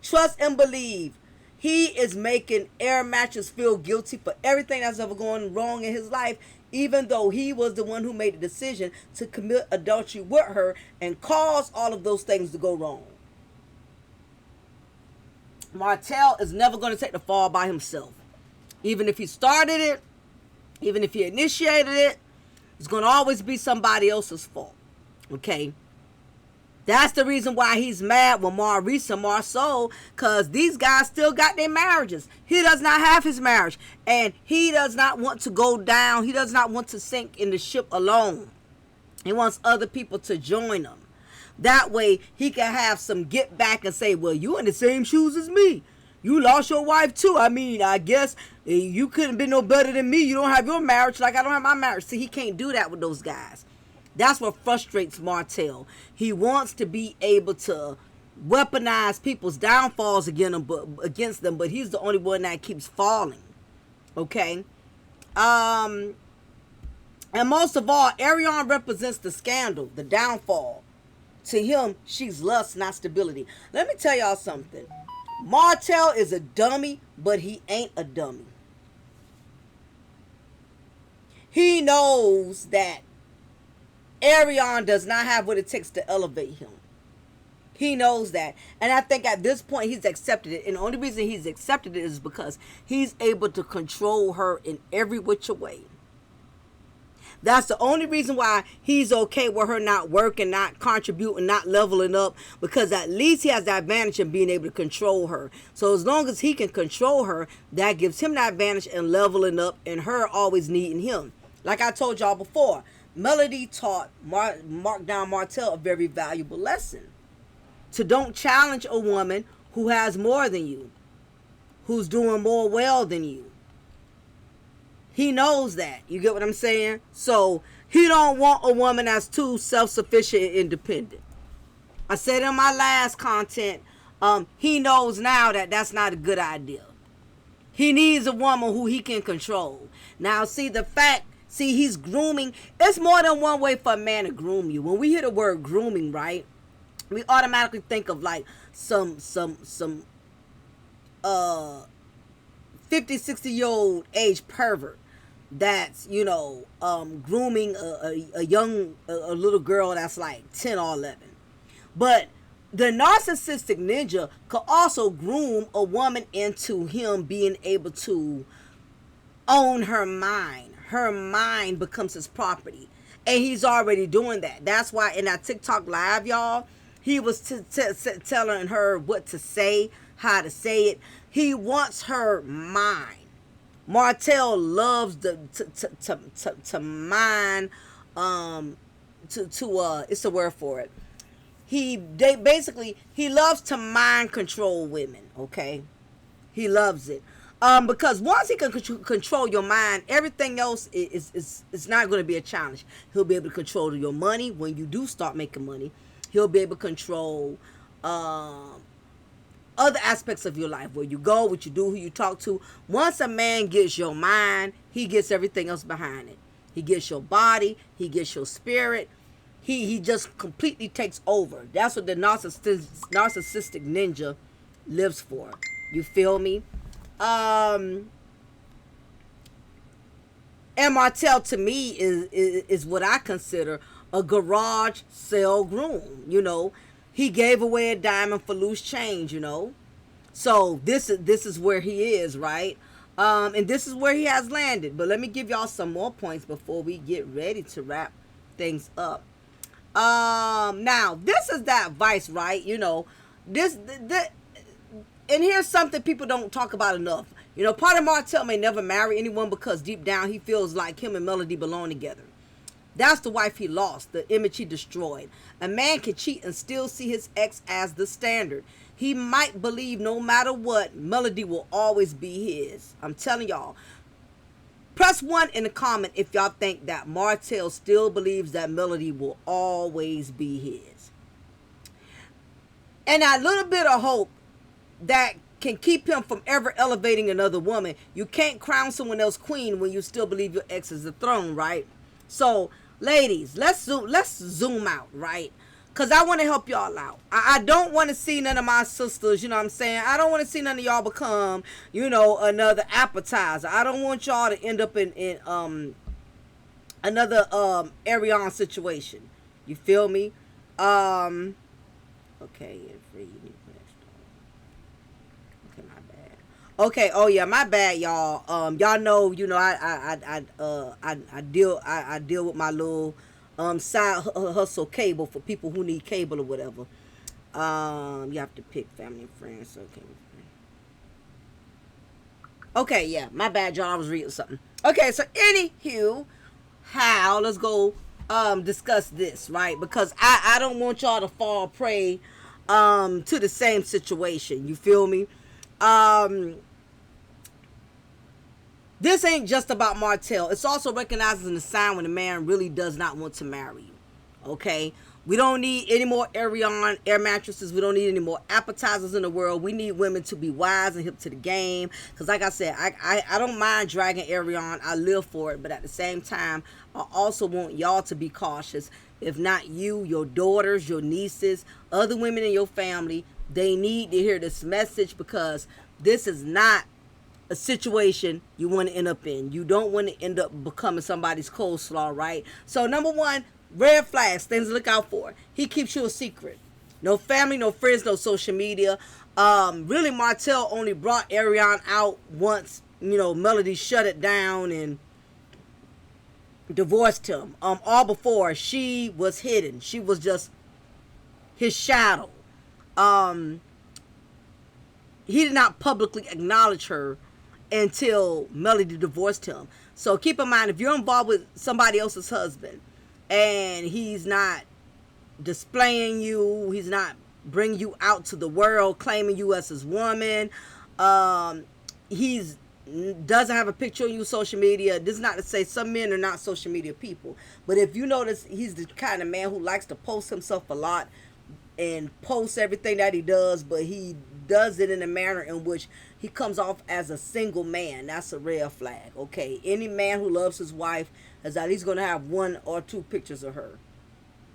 Trust and believe. He is making Air Mattress feel guilty for everything that's ever gone wrong in his life, even though he was the one who made the decision to commit adultery with her and cause all of those things to go wrong. Martell is never going to take the fall by himself. Even if he started it, even if he initiated it, it's going to always be somebody else's fault. Okay? That's the reason why he's mad with Maurice and Marceau, because these guys still got their marriages. He does not have his marriage, and he does not want to go down. He does not want to sink in the ship alone. He wants other people to join him. That way he can have some get back and say, well, you in the same shoes as me. You lost your wife too. I mean, I guess you couldn't be no better than me. You don't have your marriage like I don't have my marriage. See, he can't do that with those guys. That's what frustrates Martell. He wants to be able to weaponize people's downfalls against them, but he's the only one that keeps falling. Okay? And most of all, Ariane represents the scandal, the downfall. To him, she's lust, not stability. Let me tell y'all something. Martell is a dummy, but he ain't a dummy. He knows that Ariane does not have what it takes to elevate him. He knows that. And I think at this point he's accepted it. And the only reason he's accepted it is because he's able to control her in every which way. That's the only reason why he's okay with her not working, not contributing, not leveling up, because at least he has the advantage of being able to control her. So as long as he can control her, that gives him that advantage in leveling up and her always needing him. Like I told y'all before, Melody taught Markdown Martell a very valuable lesson. To don't challenge a woman who has more than you, who's doing more well than you. He knows that. You get what I'm saying? So he don't want a woman that's too self-sufficient and independent. I said in my last content, he knows now that that's not a good idea. He needs a woman who he can control. Now, see, he's grooming. It's more than one way for a man to groom you. When we hear the word grooming, right, we automatically think of like some 50, 60-year-old age pervert that's, you know, grooming a little girl that's like 10 or 11. But the narcissistic ninja could also groom a woman into him being able to own her mind. Her mind becomes his property. And he's already doing that. That's why in that TikTok live, y'all, he was telling her what to say, how to say it. He wants her mind. Martell loves to mind, it's a word for it. He loves to mind control women, okay? He loves it. Because once he can control your mind, everything else is not going to be a challenge. He'll be able to control your money when you do start making money. He'll be able to control other aspects of your life, where you go, what you do, who you talk to. Once a man gets your mind, he gets everything else behind it. He gets your body, he gets your spirit. He just completely takes over. That's what the narcissistic ninja lives for. You feel me? And Martell to me is what I consider a garage sale groom. You know, he gave away a diamond for loose change, you know. So this is where he is, right? And this is where he has landed. But let me give y'all some more points before we get ready to wrap things up. Now this is that vice, right? You know, and here's something people don't talk about enough. You know, part of Martell may never marry anyone because deep down he feels like him and Melody belong together. That's the wife he lost, the image he destroyed. A man can cheat and still see his ex as the standard. He might believe no matter what, Melody will always be his. I'm telling y'all. Press 1 in the comment if y'all think that Martell still believes that Melody will always be his. And that little bit of hope that can keep him from ever elevating another woman. You can't crown someone else queen when you still believe your ex is the throne, right? So, ladies, let's zoom out, right? Because I want to help y'all out. I don't want to see none of my sisters, you know what I'm saying? I don't want to see none of y'all become, you know, another appetizer. I don't want y'all to end up in another Ariane situation. You feel me? Okay, okay, oh yeah, my bad, y'all. Y'all know, you know, I deal with my little side hustle cable for people who need cable or whatever. You have to pick family and friends. Okay, yeah, my bad, y'all. I was reading something. Okay, so anywho, let's go discuss this, right? Because I don't want y'all to fall prey to the same situation. You feel me? This ain't just about Martell. It's also recognizing the sign when a man really does not want to marry you. Okay? We don't need any more Ariane air mattresses. We don't need any more appetizers in the world. We need women to be wise and hip to the game. Because like I said, I don't mind dragging Ariane. I live for it. But at the same time, I also want y'all to be cautious. If not you, your daughters, your nieces, other women in your family, they need to hear this message, because this is not a situation you want to end up in. You don't want to end up becoming somebody's coleslaw, right? So number 1, red flags, things to look out for. He keeps you a secret. No family, no friends, no social media. Really, Martell only brought Ariane out once, you know, Melody shut it down and divorced him. All before, she was hidden. She was just his shadow. He did not publicly acknowledge her until Melody divorced him. So keep in mind, if you're involved with somebody else's husband and he's not displaying you, he's not bringing you out to the world, claiming you as his woman, he's doesn't have a picture of you on social media. This is not to say some men are not social media people, but if you notice, he's the kind of man who likes to post himself a lot and post everything that he does, but he does it in a manner in which he comes off as a single man. That's a red flag. Okay, any man who loves his wife is at least going to have 1 or 2 pictures of her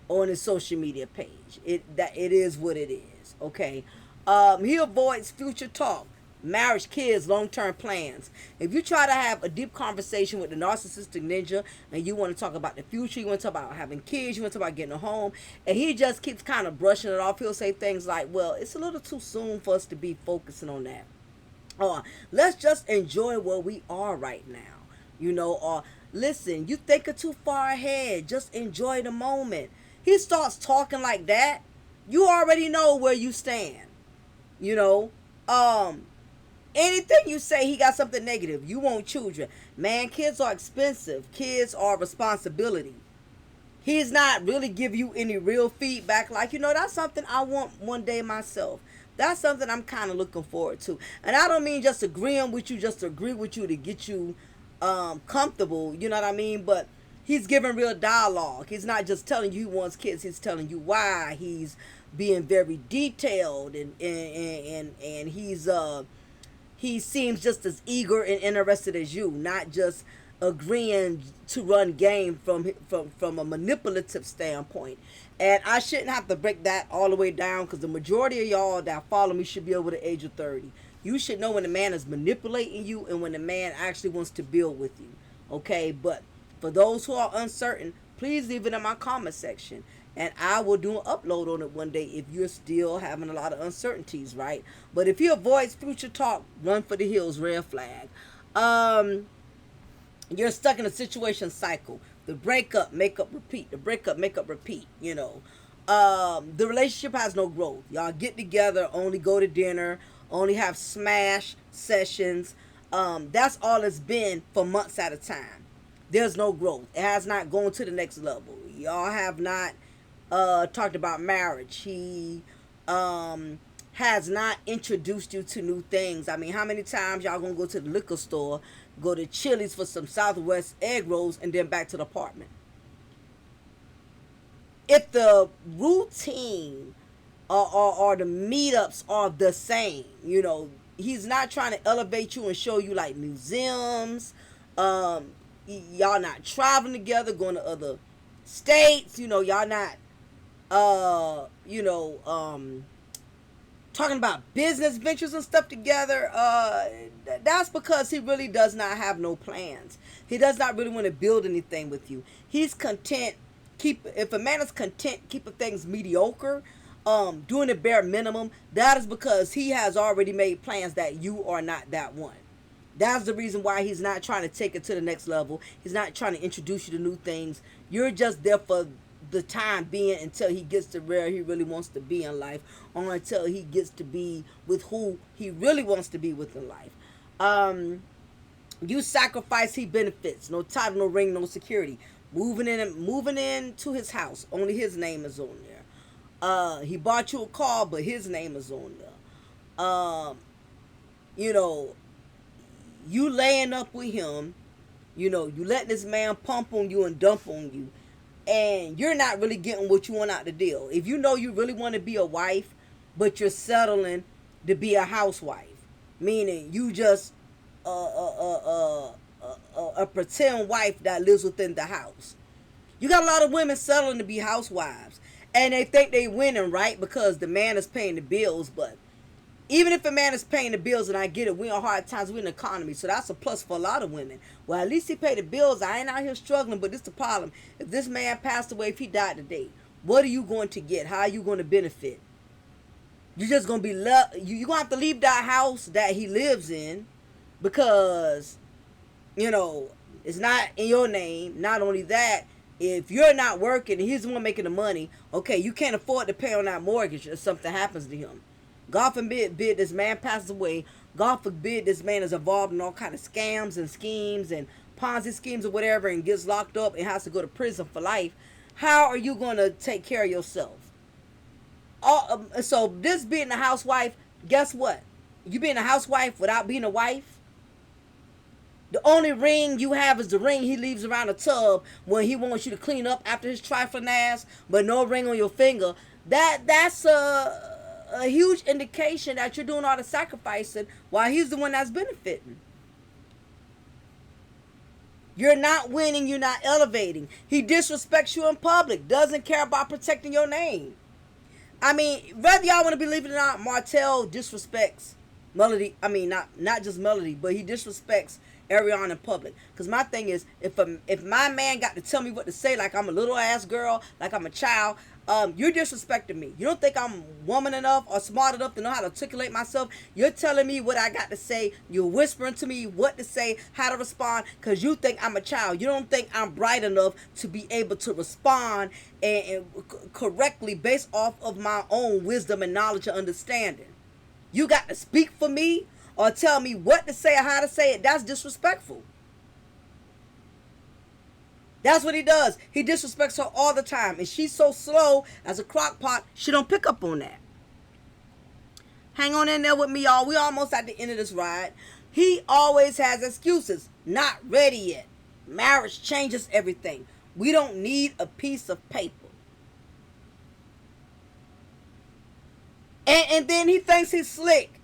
on his social media page. It is what it is. Okay, he avoids future talk, marriage, kids, long-term plans. If you try to have a deep conversation with the narcissistic ninja and you want to talk about the future, you want to talk about having kids, you want to talk about getting a home, and he just keeps kind of brushing it off, he'll say things like, well, it's a little too soon for us to be focusing on that. Or let's just enjoy where we are right now. You know, or listen, you thinking too far ahead, just enjoy the moment. He starts talking like that, you already know where you stand. You know, anything you say, he got something negative. You want children. Man, kids are expensive. Kids are a responsibility. He's not really give you any real feedback like, you know, that's something I want one day myself. That's something I'm kind of looking forward to. And I don't mean just agreeing with you, just to agree with you to get you comfortable. You know what I mean? But he's giving real dialogue. He's not just telling you he wants kids. He's telling you why. He's being very detailed. And he seems just as eager and interested as you, not just agreeing to run game from a manipulative standpoint. And I shouldn't have to break that all the way down, because the majority of y'all that follow me should be over the age of 30. You should know when a man is manipulating you and when a man actually wants to build with you. Okay, but for those who are uncertain, please leave it in my comment section. And I will do an upload on it one day if you're still having a lot of uncertainties, right? But if he avoids future talk, run for the hills, red flag. You're stuck in a situation cycle. The breakup, make up, repeat. The breakup, make up, repeat. The relationship has no growth. Y'all get together, only go to dinner, only have smash sessions. That's all it's been for months at a time. There's no growth. It has not gone to the next level. Y'all have not talked about marriage. He has not introduced you to new things. I mean, how many times y'all gonna go to the liquor store, go to Chili's for some Southwest egg rolls, and then back to the apartment? If the routine or the meetups are the same, he's not trying to elevate you and show you like museums. Y'all not traveling together, going to other states. Y'all not talking about business ventures and stuff together. That's because he really does not have no plans. He does not really want to build anything with you. He's content. If a man is content keeping things mediocre, doing the bare minimum, that is because he has already made plans that you are not that one. That's the reason why he's not trying to take it to the next level. He's not trying to introduce you to new things. You're just there for the time being until he gets to where he really wants to be in life, or until he gets to be with who he really wants to be with in life. You sacrifice, he benefits. No title, no ring, no security. Moving in to his house, only his name is on there. He bought you a car, but his name is on there. You laying up with him. You letting this man pump on you and dump on you, and you're not really getting what you want out the deal. If you really want to be a wife, but you're settling to be a housewife, meaning you just a pretend wife that lives within the house. You got a lot of women settling to be housewives, and they think they winning, right? Because the man is paying the bills. But even if a man is paying the bills, and I get it, we're in hard times, we're in the economy, so that's a plus for a lot of women. Well, at least he paid the bills. I ain't out here struggling, but this the problem. If this man passed away, if he died today, what are you going to get? How are you going to benefit? You're just going to be you're going to have to leave that house that he lives in, because it's not in your name. Not only that, if you're not working and he's the one making the money, okay, you can't afford to pay on that mortgage if something happens to him. God forbid this man passes away. God forbid this man is involved in all kind of scams and schemes and Ponzi schemes or whatever, and gets locked up and has to go to prison for life. How are you going to take care of yourself? So this being a housewife, guess what? You being a housewife without being a wife. The only ring you have is the ring he leaves around the tub when he wants you to clean up after his trifling ass, but no ring on your finger. That's a huge indication that you're doing all the sacrificing while he's the one that's benefiting. You're not winning, you're not elevating. He disrespects you in public, doesn't care about protecting your name. I mean, whether y'all want to believe it or not, Martell disrespects Melody. I mean, not just Melody, but he disrespects Ariana in public. Because my thing is, if my man got to tell me what to say, like I'm a little ass girl, like I'm a child, you're disrespecting me. You don't think I'm woman enough or smart enough to know how to articulate myself? You're telling me what I got to say. You're whispering to me what to say, how to respond, because you think I'm a child. You don't think I'm bright enough to be able to respond and correctly based off of my own wisdom and knowledge and understanding. You got to speak for me or tell me what to say or how to say it. That's disrespectful. That's what he does. He disrespects her all the time. And she's so slow as a crock pot, she don't pick up on that. Hang on in there with me, y'all. We almost at the end of this ride. He always has excuses. Not ready yet. Marriage changes everything. We don't need a piece of paper. And then he thinks he's slick.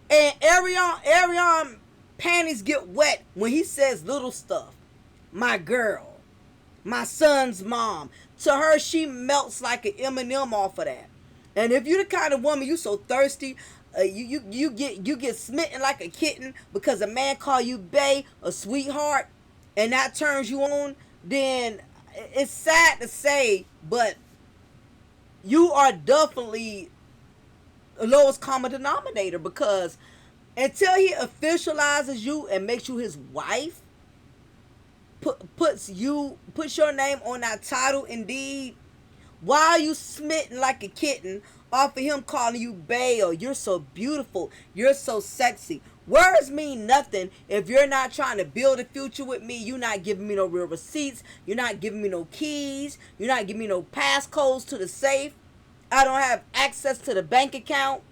And Ariana panties get wet when he says little stuff. My girl. My son's mom. To her, she melts like an M&M off of that. And if you're the kind of woman, you so thirsty, you get smitten like a kitten because a man call you bae or sweetheart, and that turns you on, then it's sad to say, but you are definitely the lowest common denominator, because until he officializes you and makes you his wife, puts your name on that title indeed, why are you smitten like a kitten off of him calling you bae, or you're so beautiful, you're so sexy? Words mean nothing if you're not trying to build a future with me. You're not giving me no real receipts. You're not giving me no keys. You're not giving me no passcodes to the safe. I don't have access to the bank account.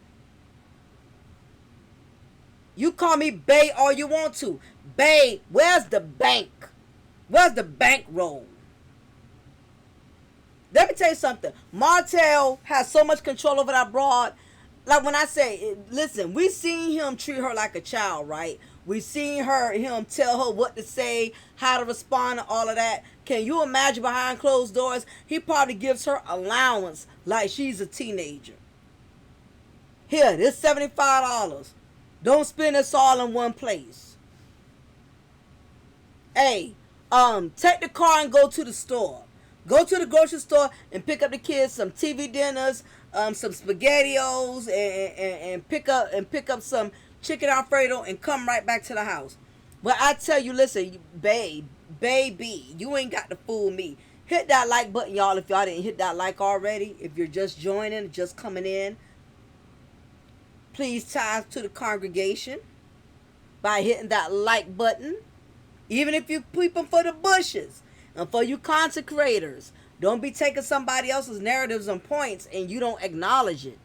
You call me bae all you want to. Bae, where's the bank? Where's the bankroll? Let me tell you something. Martell has so much control over that broad. Like when I say, listen, we seen him treat her like a child, right? We seen him tell her what to say, how to respond, and all of that. Can you imagine behind closed doors? He probably gives her allowance like she's a teenager. Here, this $75. Don't spend this all in one place. Hey, take the car and go to the store. Go to the grocery store and pick up the kids some TV dinners, some SpaghettiOs, and pick up some chicken Alfredo and come right back to the house. But I tell you, listen, baby, you ain't got to fool me. Hit that like button, y'all, if y'all didn't hit that like already. If you're just joining, just coming in, please tithe to the congregation by hitting that like button. Even if you're peeping for the bushes. And for you consecrators, don't be taking somebody else's narratives and points and you don't acknowledge it.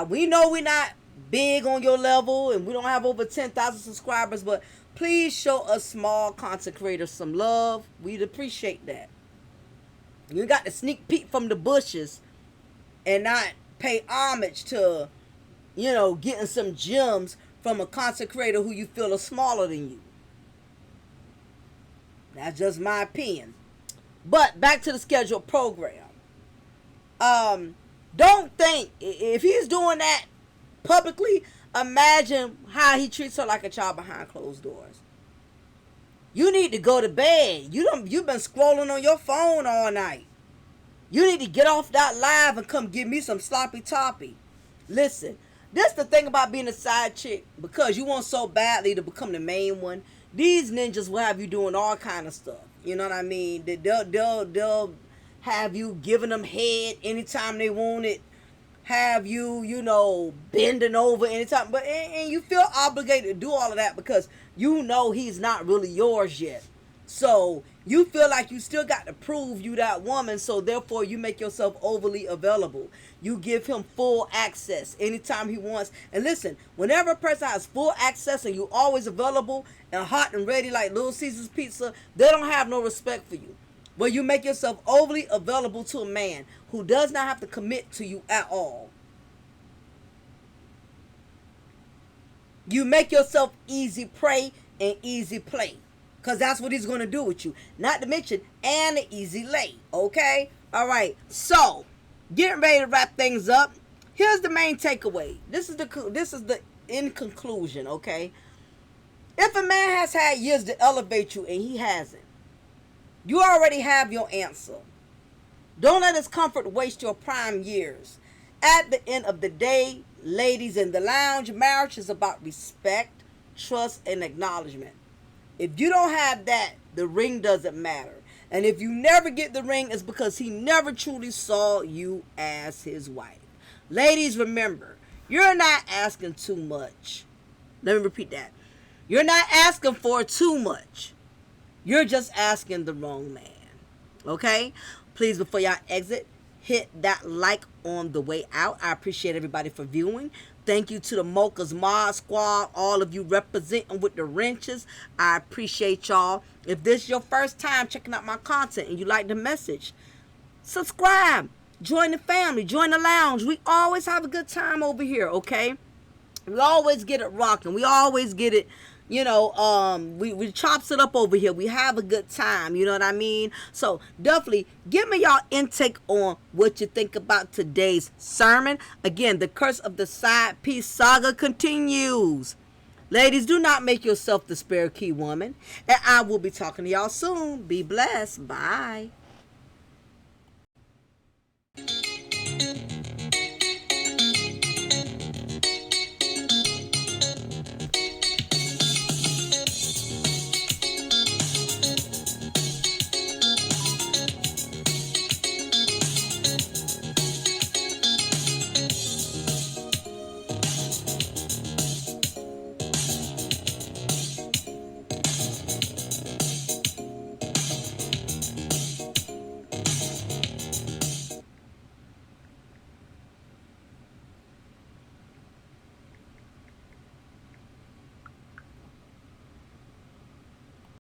We know we're not big on your level and we don't have over 10,000 subscribers, but please show us small consecrators some love. We'd appreciate that. You got to sneak peek from the bushes and not pay homage to, getting some gems from a consecrator who you feel is smaller than you. That's just my opinion. But back to the scheduled program. Don't think, if he's doing that publicly, imagine how he treats her like a child behind closed doors. You need to go to bed. You've been scrolling on your phone all night. You need to get off that live and come give me some sloppy toppy. Listen, this the thing about being a side chick, because you want so badly to become the main one. These ninjas will have you doing all kind of stuff. You know what I mean? They'll have you giving them head anytime they want it. Have you, bending over anytime. And you feel obligated to do all of that because he's not really yours yet. So you feel like you still got to prove you that woman. So therefore you make yourself overly available. You give him full access anytime he wants. And listen, whenever a person has full access and you always available and hot and ready like Little Caesar's Pizza, they don't have no respect for you. But you make yourself overly available to a man who does not have to commit to you at all. You make yourself easy prey and easy play. Because that's what he's going to do with you. Not to mention, and an easy lay. Okay? Alright. So, getting ready to wrap things up. Here's the main takeaway. This is the in conclusion. Okay? If a man has had years to elevate you and he hasn't, you already have your answer. Don't let his comfort waste your prime years. At the end of the day, ladies in the lounge, marriage is about respect, trust, and acknowledgement. If you don't have that, the ring doesn't matter. And if you never get the ring, it's because he never truly saw you as his wife. Ladies, remember, you're not asking too much. Let me repeat that. You're not asking for too much. You're just asking the wrong man. Okay? Please, before y'all exit, hit that like on the way out. I appreciate everybody for viewing. Thank you to the Mocha's Mod Squad, all of you representing with the wrenches. I appreciate y'all. If this is your first time checking out my content and you like the message, subscribe. Join the family. Join the lounge. We always have a good time over here, okay? We always get it rocking. We always get it, we chops it up over here. We have a good time, you know what I mean? So definitely give me y'all intake on what you think about today's sermon. Again, the curse of the side piece saga continues. Ladies, do not make yourself the spare key woman. And I will be talking to y'all soon. Be blessed. Bye.